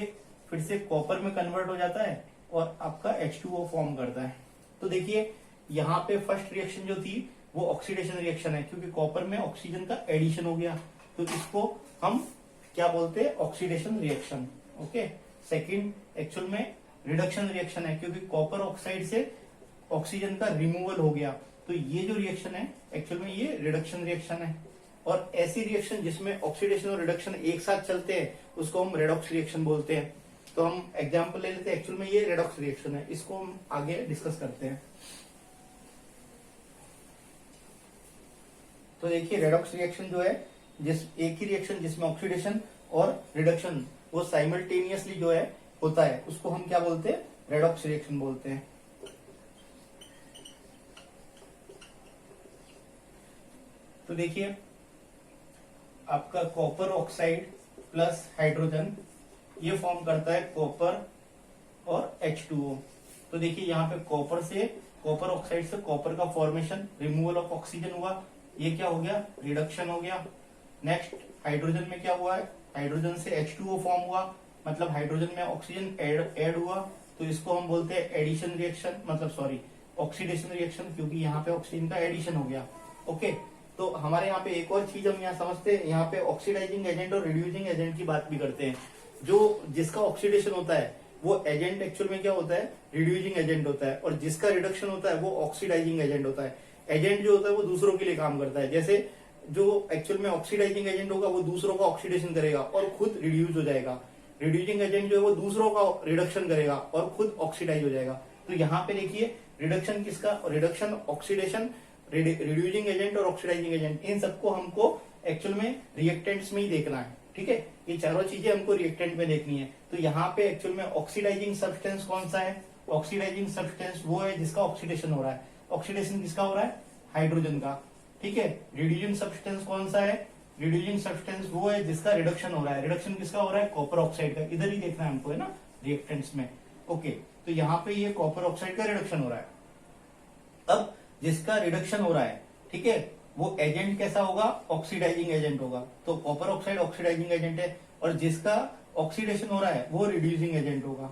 फिर से कॉपर में कन्वर्ट हो जाता है और आपका H2O फॉर्म करता है। तो देखिए यहाँ पे फर्स्ट रिएक्शन जो थी वो ऑक्सीडेशन रिएक्शन है, क्योंकि कॉपर में ऑक्सीजन का एडिशन हो गया, तो इसको हम क्या बोलते हैं, oxidation reaction. Okay, second actual में रिडक्शन रिएक्शन है, क्योंकि कॉपर ऑक्साइड से ऑक्सीजन का रिमूवल हो गया, तो ये जो रिएक्शन है एक्चुअल में ये रिडक्शन रिएक्शन है। और ऐसी रिएक्शन जिसमें ऑक्सीडेशन और रिडक्शन एक साथ चलते हैं उसको हम रेडॉक्स रिएक्शन बोलते हैं। तो हम एग्जांपल ले लेते हैं, एक्चुअल में ये रेडॉक्स रिएक्शन है, इसको हम आगे डिस्कस करते हैं। तो देखिए रेडॉक्स रिएक्शन जो है, एक ही रिएक्शन जिसमें ऑक्सीडेशन और रिडक्शन वो साइमल्टेनियसली जो है होता है, उसको हम क्या बोलते हैं, रेडॉक्स रिएक्शन बोलते हैं। तो देखिए आपका कॉपर ऑक्साइड प्लस हाइड्रोजन ये फॉर्म करता है कॉपर और H2O। तो देखिए यहाँ पे कॉपर से कॉपर ऑक्साइड से कॉपर का फॉर्मेशन, रिमूवल ऑफ ऑक्सीजन हुआ, ये क्या हो गया, रिडक्शन हो गया। नेक्स्ट हाइड्रोजन में क्या हुआ है, हाइड्रोजन से H2O फॉर्म हुआ, मतलब हाइड्रोजन में ऑक्सीजन ऐड हुआ, तो इसको हम बोलते हैं एडिशन रिएक्शन, मतलब सॉरी ऑक्सीडेशन रिएक्शन, क्योंकि यहाँ पे ऑक्सीजन का एडिशन हो गया। ओके, तो हमारे यहाँ पे एक और चीज हम यहाँ समझते हैं, यहाँ पे ऑक्सीडाइजिंग एजेंट और रिड्यूसिंग एजेंट की बात भी करते हैं। जो जिसका ऑक्सीडेशन होता है वो एजेंट एक्चुअल में क्या होता है, रिड्यूसिंग एजेंट होता है, और जिसका रिडक्शन होता है वो ऑक्सीडाइजिंग एजेंट होता है। एजेंट जो होता है वो दूसरों के लिए काम करता है, जैसे जो एक्चुअल में ऑक्सीडाइजिंग एजेंट होगा वो दूसरों का ऑक्सीडेशन करेगा और खुद रिड्यूस हो जाएगा। रिड्यूसिंग एजेंट जो है वो दूसरों का रिडक्शन करेगा और खुद ऑक्सीडाइज हो जाएगा। तो यहाँ पे देखिए रिडक्शन किसका, रिडक्शन, ऑक्सीडेशन, रिड्यूसिंग एजेंट और ऑक्सीडाइजिंग एजेंट, इन सबको हमको एक्चुअल में रिएक्टेंट्स में ही देखना है। ठीक है, ये चारों चीजें हमको रिएक्टेंट में देखनी है। तो यहाँ पे एक्चुअल में ऑक्सीडाइजिंग सब्सटेंस कौन सा है, ऑक्सीडाइजिंग सब्सटेंस वो है जिसका ऑक्सीडेशन हो रहा है। ऑक्सीडेशन किसका हो रहा है, हाइड्रोजन का। ठीक है, रिड्यूसिंग सब्सटेंस कौन सा है, रिड्यूसिंग सब्सटेंस वो है जिसका रिडक्शन हो रहा है। रिडक्शन किसका हो रहा है, कॉपर ऑक्साइड का। इधर ही देखना है हमको, है ना, रिएक्टेंट्स में। ओके, तो यहाँ पे ये कॉपर ऑक्साइड का रिडक्शन हो रहा है। अब जिसका रिडक्शन हो रहा है, ठीक है, वो एजेंट कैसा होगा, ऑक्सीडाइजिंग एजेंट होगा। तो कॉपर ऑक्साइड ऑक्सीडाइजिंग एजेंट है, और जिसका ऑक्सीडेशन हो रहा है वो रिड्यूसिंग एजेंट होगा।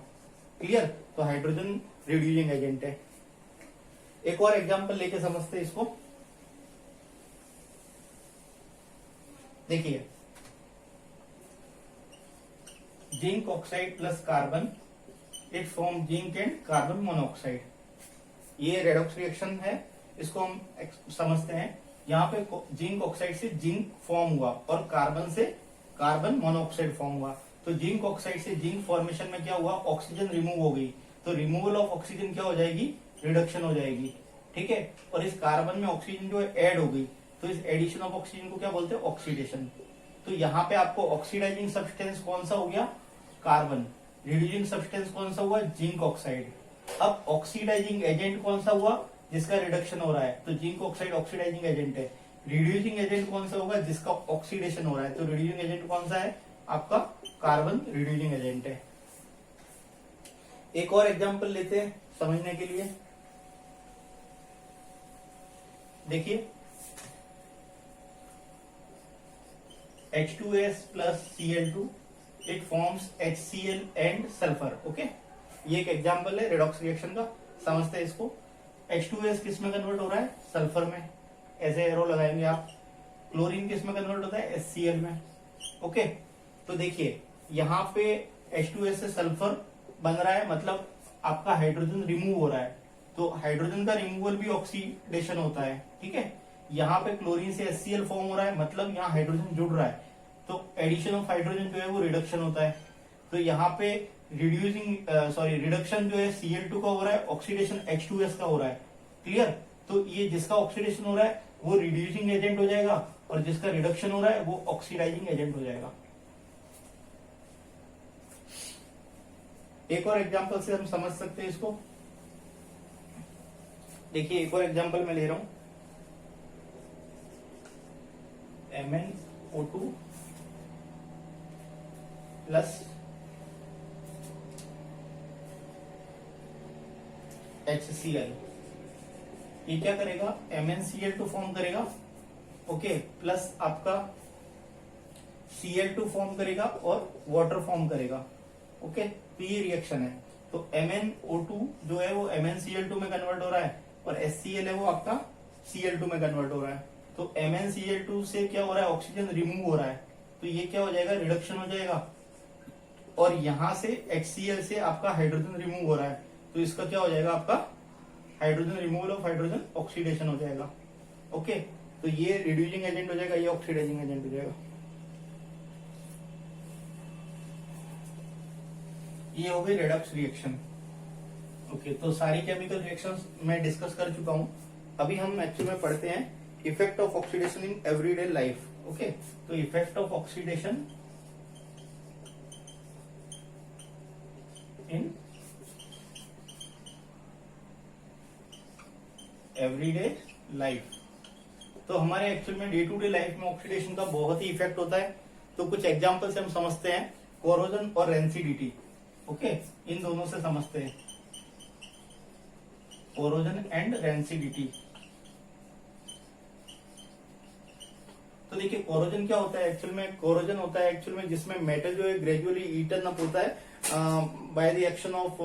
क्लियर? तो हाइड्रोजन रिड्यूसिंग एजेंट है। एक और एग्जांपल लेके समझते हैं इसको। देखिए, zinc oxide plus carbon, it form zinc and carbon monoxide. ये रेडॉक्स रिएक्शन है, इसको हम समझते हैं। यहाँ पे जिंक ऑक्साइड से जिंक फॉर्म हुआ और कार्बन से कार्बन मोनोऑक्साइड फॉर्म हुआ। तो जिंक ऑक्साइड से जिंक फॉर्मेशन में क्या हुआ, ऑक्सीजन रिमूव हो गई। तो रिमूवल ऑफ ऑक्सीजन क्या हो जाएगी, रिडक्शन हो जाएगी। ठीक है, और इस कार्बन में ऑक्सीजन जो है ऐड हो गई, तो इस एडिशन ऑफ ऑक्सीजन को क्या बोलते हैं, ऑक्सीडेशन। तो यहाँ पे आपको ऑक्सीडाइजिंग सब्सटेंस कौन सा हो गया, कार्बन। रिड्यूसिंग सब्सटेंस कौन सा हुआ, जिंक ऑक्साइड। अब ऑक्सीडाइजिंग एजेंट कौन सा हुआ, जिसका रिडक्शन हो रहा है, तो जिंक ऑक्साइड ऑक्सीडाइजिंग एजेंट है। रिड्यूसिंग एजेंट कौन सा होगा, जिसका ऑक्सीडेशन हो रहा है, तो रिड्यूसिंग एजेंट कौन सा है, आपका कार्बन रिड्यूसिंग एजेंट है। एक और एग्जांपल लेते हैं समझने के लिए। देखिए, H2S plus Cl2, it forms HCl and sulfur। Okay, ये एक एग्जांपल है रेडॉक्स रिएक्शन का, समझते हैं इसको। H2S किस में कन्वर्ट हो रहा है, सल्फर में, ऐसे एरो लगाएंगे आप। क्लोरीन किस में कन्वर्ट होता है, HCl में। ओके, तो देखिए यहाँ पे H2S से सल्फर बन रहा है, मतलब आपका हाइड्रोजन रिमूव हो रहा है। तो हाइड्रोजन का रिमूवल भी ऑक्सीडेशन होता है। ठीक है, यहाँ पे क्लोरीन से HCl फॉर्म हो रहा है, मतलब यहाँ हाइड्रोजन जुड़ रहा है, तो एडिशन ऑफ हाइड्रोजन जो है वो रिडक्शन होता है। तो यहाँ पे रिडक्शन जो है Cl2 का हो रहा है, ऑक्सीडेशन H2S का हो रहा है। क्लियर? तो ये जिसका ऑक्सीडेशन हो रहा है वो रिड्यूसिंग एजेंट हो जाएगा, और जिसका रिडक्शन हो रहा है वो ऑक्सीडाइजिंग एजेंट हो जाएगा। एक और एग्जांपल से हम समझ सकते हैं इसको। देखिए, एक और एग्जांपल मैं ले रहा हूं, MnO2 प्लस HCl। ये क्या करेगा, MnCl2 फॉर्म करेगा। ओके, प्लस आपका Cl2 फॉर्म करेगा और वाटर फॉर्म करेगा। ओके, तो ये रिएक्शन है। तो MnO2 जो है वो MnCl2 में कन्वर्ट हो रहा है, और HCl है वो आपका Cl2 में कन्वर्ट हो रहा है। तो MnCl2 से क्या हो रहा है, ऑक्सीजन रिमूव हो रहा है, तो ये क्या हो जाएगा, रिडक्शन हो जाएगा। और यहां से HCl से आपका हाइड्रोजन रिमूव हो रहा है, तो इसका क्या हो जाएगा, आपका hydrogen removal of hydrogen oxidation हो जाएगा। ओके, तो ये रिड्यूसिंग एजेंट हो जाएगा, ये ऑक्सीडाइजिंग एजेंट हो जाएगा। ये हो गई रेडॉक्स रिएक्शन। ओके, तो सारी केमिकल रिएक्शंस मैं डिस्कस कर चुका हूं। अभी हम एक्चुअली में पढ़ते हैं effect of oxidation in everyday life. Okay, तो effect of oxidation in everyday life. तो हमारे एक्चुअल में डे टू डे लाइफ में ऑक्सीडेशन का बहुत ही इफेक्ट होता है। तो कुछ एग्जांपल से हम समझते हैं, कोरोजन और रेंसिडिटी। ओके, इन दोनों से समझते हैं, कोरोजन एंड रेंसिडिटी। तो देखिए, कोरोजन क्या होता है एक्चुअल में, कोरोजन होता है एक्चुअल में जिसमें मेटल जो है ग्रेजुअली ईटन अप होता है by the action of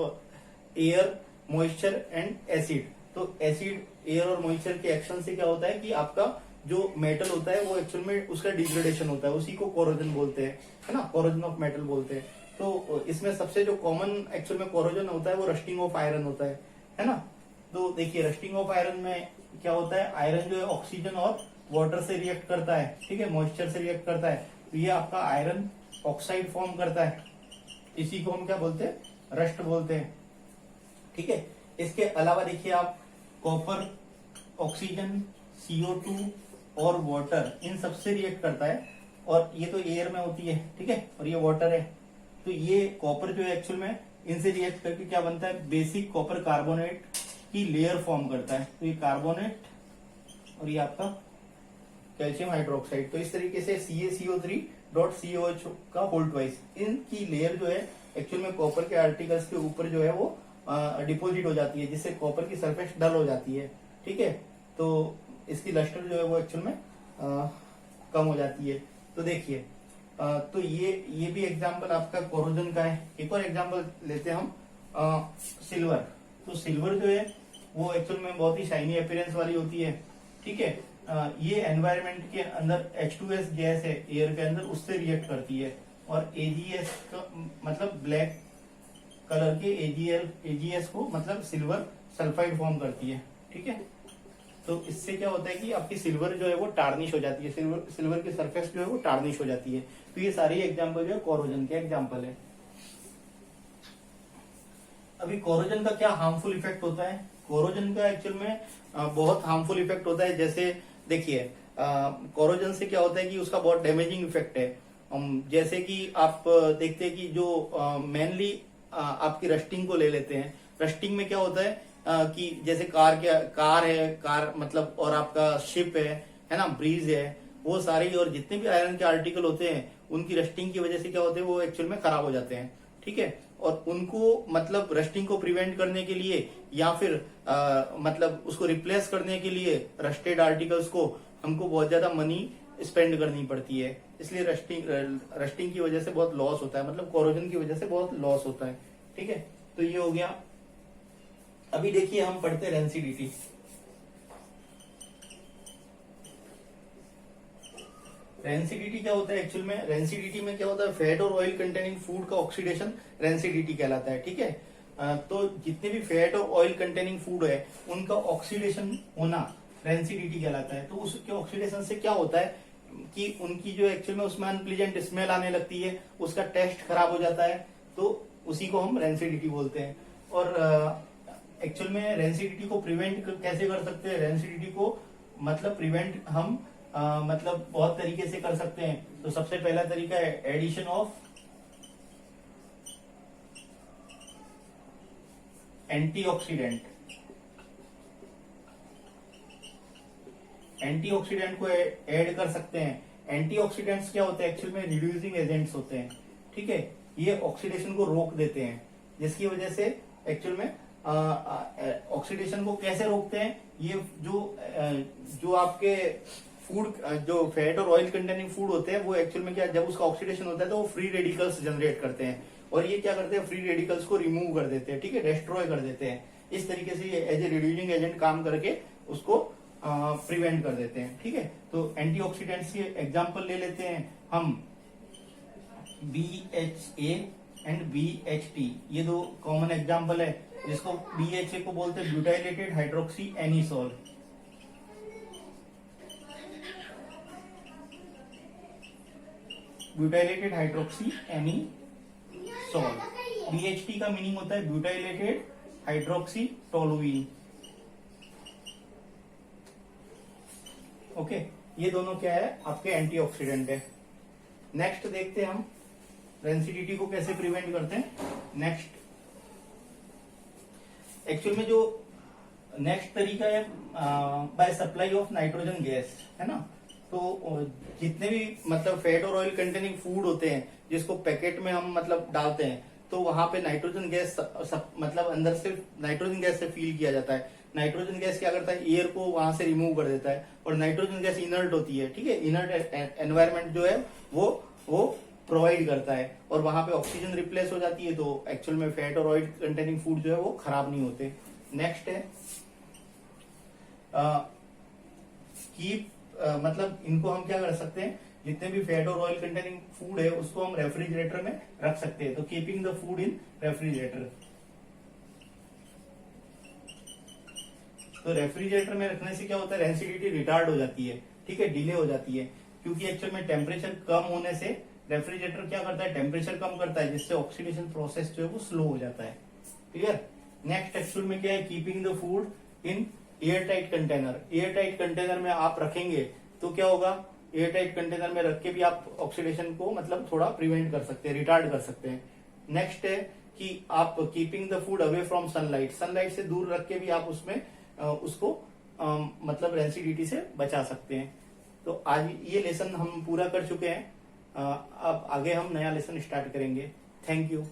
air, moisture and acid. तो एसिड, एयर और मॉइस्चर के एक्शन से क्या होता है कि आपका जो मेटल होता है वो एक्चुअल में उसका डिग्रेडेशन होता है, उसी को कोरोजन बोलते हैं, है ना, कोरोजन ऑफ मेटल बोलते हैं। तो इसमें सबसे जो कॉमन एक्चुअल में कोरोजन होता है वो रस्टिंग ऑफ आयरन होता है ना। तो देखिए, रस्टिंग ऑफ आयरन में क्या होता है, आयरन जो है ऑक्सीजन और वाटर से रिएक्ट करता है, ठीक है, मॉइस्चर से रिएक्ट करता है, तो ये आपका आयरन ऑक्साइड फॉर्म करता है। इसी को हम क्या बोलते हैं, रस्ट बोलते हैं। ठीक है, इसके अलावा देखिए आप, कॉपर, ऑक्सीजन, CO2 और वाटर, इन सबसे रिएक्ट करता है, और ये तो एयर में होती है, ठीक है, और ये वाटर है। तो ये कॉपर जो है एक्चुअल में इनसे रिएक्ट करके क्या बनता है, बेसिक कॉपर कार्बोनेट की लेयर फॉर्म करता है। तो ये कार्बोनेट और ये आपका कैल्शियम हाइड्रोक्साइड। तो इस तरीके से CaCO3.COH का होल ट्वाइस, इनकी लेयर जो है एक्चुअल में कॉपर के आर्टिकल्स के ऊपर जो है वो डिपोजिट हो जाती है, जिससे कॉपर की सरफेस डल हो जाती है। ठीक है, तो इसकी लस्टर जो है वो एक्चुअल में कम हो जाती है। तो देखिए तो ये भी एग्जांपल आपका कोरोजन का है। एक और एग्जांपल लेते हैं हम सिल्वर। तो सिल्वर जो है वो एक्चुअल में बहुत ही शाइनी अपीयरेंस वाली होती है, ठीक है। ये एनवायरनमेंट के अंदर H2S गैस है एयर के अंदर, उससे रिएक्ट करती है और AgS का मतलब ब्लैक कलर के AgS को मतलब सिल्वर सल्फाइड फॉर्म करती है, ठीक है। तो इससे क्या होता है कि आपकी सिल्वर जो है वो टार्निश हो जाती है, सिल्वर की सरफेस जो है वो टार्निश हो जाती है। तो ये सारी एग्जांपल जो है कोरोजन के एग्जांपल है। अभी कोरोजन का क्या हार्मफुल इफेक्ट होता है? कोरोजन का एक्चुअल में बहुत हार्मफुल इफेक्ट होता है। जैसे देखिए कोरोजन से क्या होता है कि उसका बहुत डैमेजिंग इफेक्ट है। जैसे कि आप देखते हैं कि जो मेनली आपकी रस्टिंग को ले लेते हैं। रस्टिंग में क्या होता है कि जैसे कार मतलब और आपका शिप है ना, ब्रीज है, वो सारे और जितने भी आयरन के आर्टिकल होते हैं उनकी रस्टिंग की वजह से क्या होते हैं वो एक्चुअल में खराब हो जाते हैं, ठीक है। और उनको मतलब रस्टिंग को प्रिवेंट करने के लिए या फिर मतलब उसको रिप्लेस करने के लिए रस्टेड आर्टिकल्स को हमको बहुत ज्यादा मनी स्पेंड करनी पड़ती है। इसलिए रस्टिंग की वजह से बहुत लॉस होता है, मतलब कोरोजन की वजह से बहुत लॉस होता है, ठीक है। तो ये हो गया। अभी देखिए हम पढ़ते हैं रेंसिडिटी। रेंसिडिटी क्या होता है एक्चुअल में? रेंसिडिटी में क्या होता है, फैट और ऑयल कंटेनिंग फूड का ऑक्सीडेशन रेंसिडिटी कहलाता है, ठीक है। तो जितने भी फैट और ऑयल कंटेनिंग फूड है उनका ऑक्सीडेशन होना रेंसिडिटी कहलाता है। तो उसके ऑक्सीडेशन से क्या होता है कि उनकी जो एक्चुअल में उसमें अनप्लीजेंट स्मेल आने लगती है, उसका टेस्ट खराब हो जाता है, तो उसी को हम रेंसिडिटी बोलते हैं। और एक्चुअल में रेंसिडिटी को प्रिवेंट कैसे कर सकते हैं? रेंसिडिटी को मतलब प्रिवेंट हम मतलब बहुत तरीके से कर सकते हैं। तो सबसे पहला तरीका है एडिशन ऑफ एंटीऑक्सीडेंट। एंटीऑक्सीडेंट को ऐड कर सकते हैं। एंटीऑक्सीडेंट्स क्या होते हैं? एक्चुअल में रिड्यूसिंग एजेंट्स होते हैं, ठीक है। ये ऑक्सीडेशन को रोक देते हैं, जिसकी वजह से एक्चुअल में ऑक्सीडेशन को कैसे रोकते हैं? ये जो आपके फूड जो फैट और ऑयल कंटेनिंग फूड होते हैं वो एक्चुअल में क्या, जब उसका ऑक्सीडेशन होता है तो वो फ्री रेडिकल्स जनरेट करते हैं और ये क्या करते हैं, फ्री रेडिकल्स को रिमूव कर देते हैं, ठीक है, डिस्ट्रॉय कर देते हैं। इस तरीके से ये एज ए रिड्यूसिंग एजेंट काम करके उसको प्रिवेंट कर देते हैं, ठीक है। तो एंटीऑक्सीडेंट्स के एग्जांपल ले लेते हैं हम, BHA एंड BHT, ये दो कॉमन एग्जांपल है। जिसको BHA को बोलते हैं butylated hydroxy anisole, butylated hydroxy anisole. BHT का मीनिंग होता है ब्यूटाइलेटेड हाइड्रोक्सी टोलुइन, ओके। ये दोनों क्या है, आपके एंटीऑक्सीडेंट है। नेक्स्ट देखते हैं हम रेंसिडिटी को कैसे प्रिवेंट करते हैं। नेक्स्ट एक्चुअल में जो नेक्स्ट तरीका है by supply of nitrogen gas, है ना। तो जितने भी मतलब फैट और ऑयल कंटेनिंग फूड होते हैं जिसको पैकेट में हम मतलब डालते हैं, तो वहां पे नाइट्रोजन गैस मतलब अंदर से नाइट्रोजन गैस से फील किया जाता है। नाइट्रोजन गैस क्या करता है, एयर को वहां से रिमूव कर देता है और नाइट्रोजन गैस इनर्ट होती है, ठीक है। इनर्ट एनवायरमेंट जो है वो प्रोवाइड करता है और वहां पे ऑक्सीजन रिप्लेस हो जाती है। तो एक्चुअल में फैट और ऑयल कंटेनिंग फूड जो है वो खराब नहीं होते। नेक्स्ट है मतलब इनको हम क्या कर सकते हैं, जितने भी फैट और ऑयल कंटेनिंग फूड है उसको हम रेफ्रिजरेटर में रख सकते हैं। तो keeping the food in refrigerator, तो रेफ्रिजरेटर में रखने से क्या होता है, रेंसिडिटी रिटार्ड हो जाती है, ठीक है, डिले हो जाती है। क्योंकि एक्चुअल में टेम्परेचर कम होने से रेफ्रिजरेटर क्या करता है, टेम्परेचर कम करता है, जिससे ऑक्सीडेशन प्रोसेस जो है वो स्लो हो जाता है, क्लियर। नेक्स्ट एक्चुअल में क्या है, keeping the food in air tight container. Air tight container में आप रखेंगे तो क्या होगा, एयर टाइट कंटेनर में रख के भी आप ऑक्सीडेशन को मतलब थोड़ा प्रिवेंट कर सकते हैं, रिटार्ड कर सकते हैं। नेक्स्ट है कि आप keeping the food away from sunlight, sunlight से दूर रख के भी आप उसमें उसको मतलब रेंसिडिटी से बचा सकते हैं। तो आज ये लेसन हम पूरा कर चुके हैं। अब आगे हम नया लेसन स्टार्ट करेंगे। Thank you.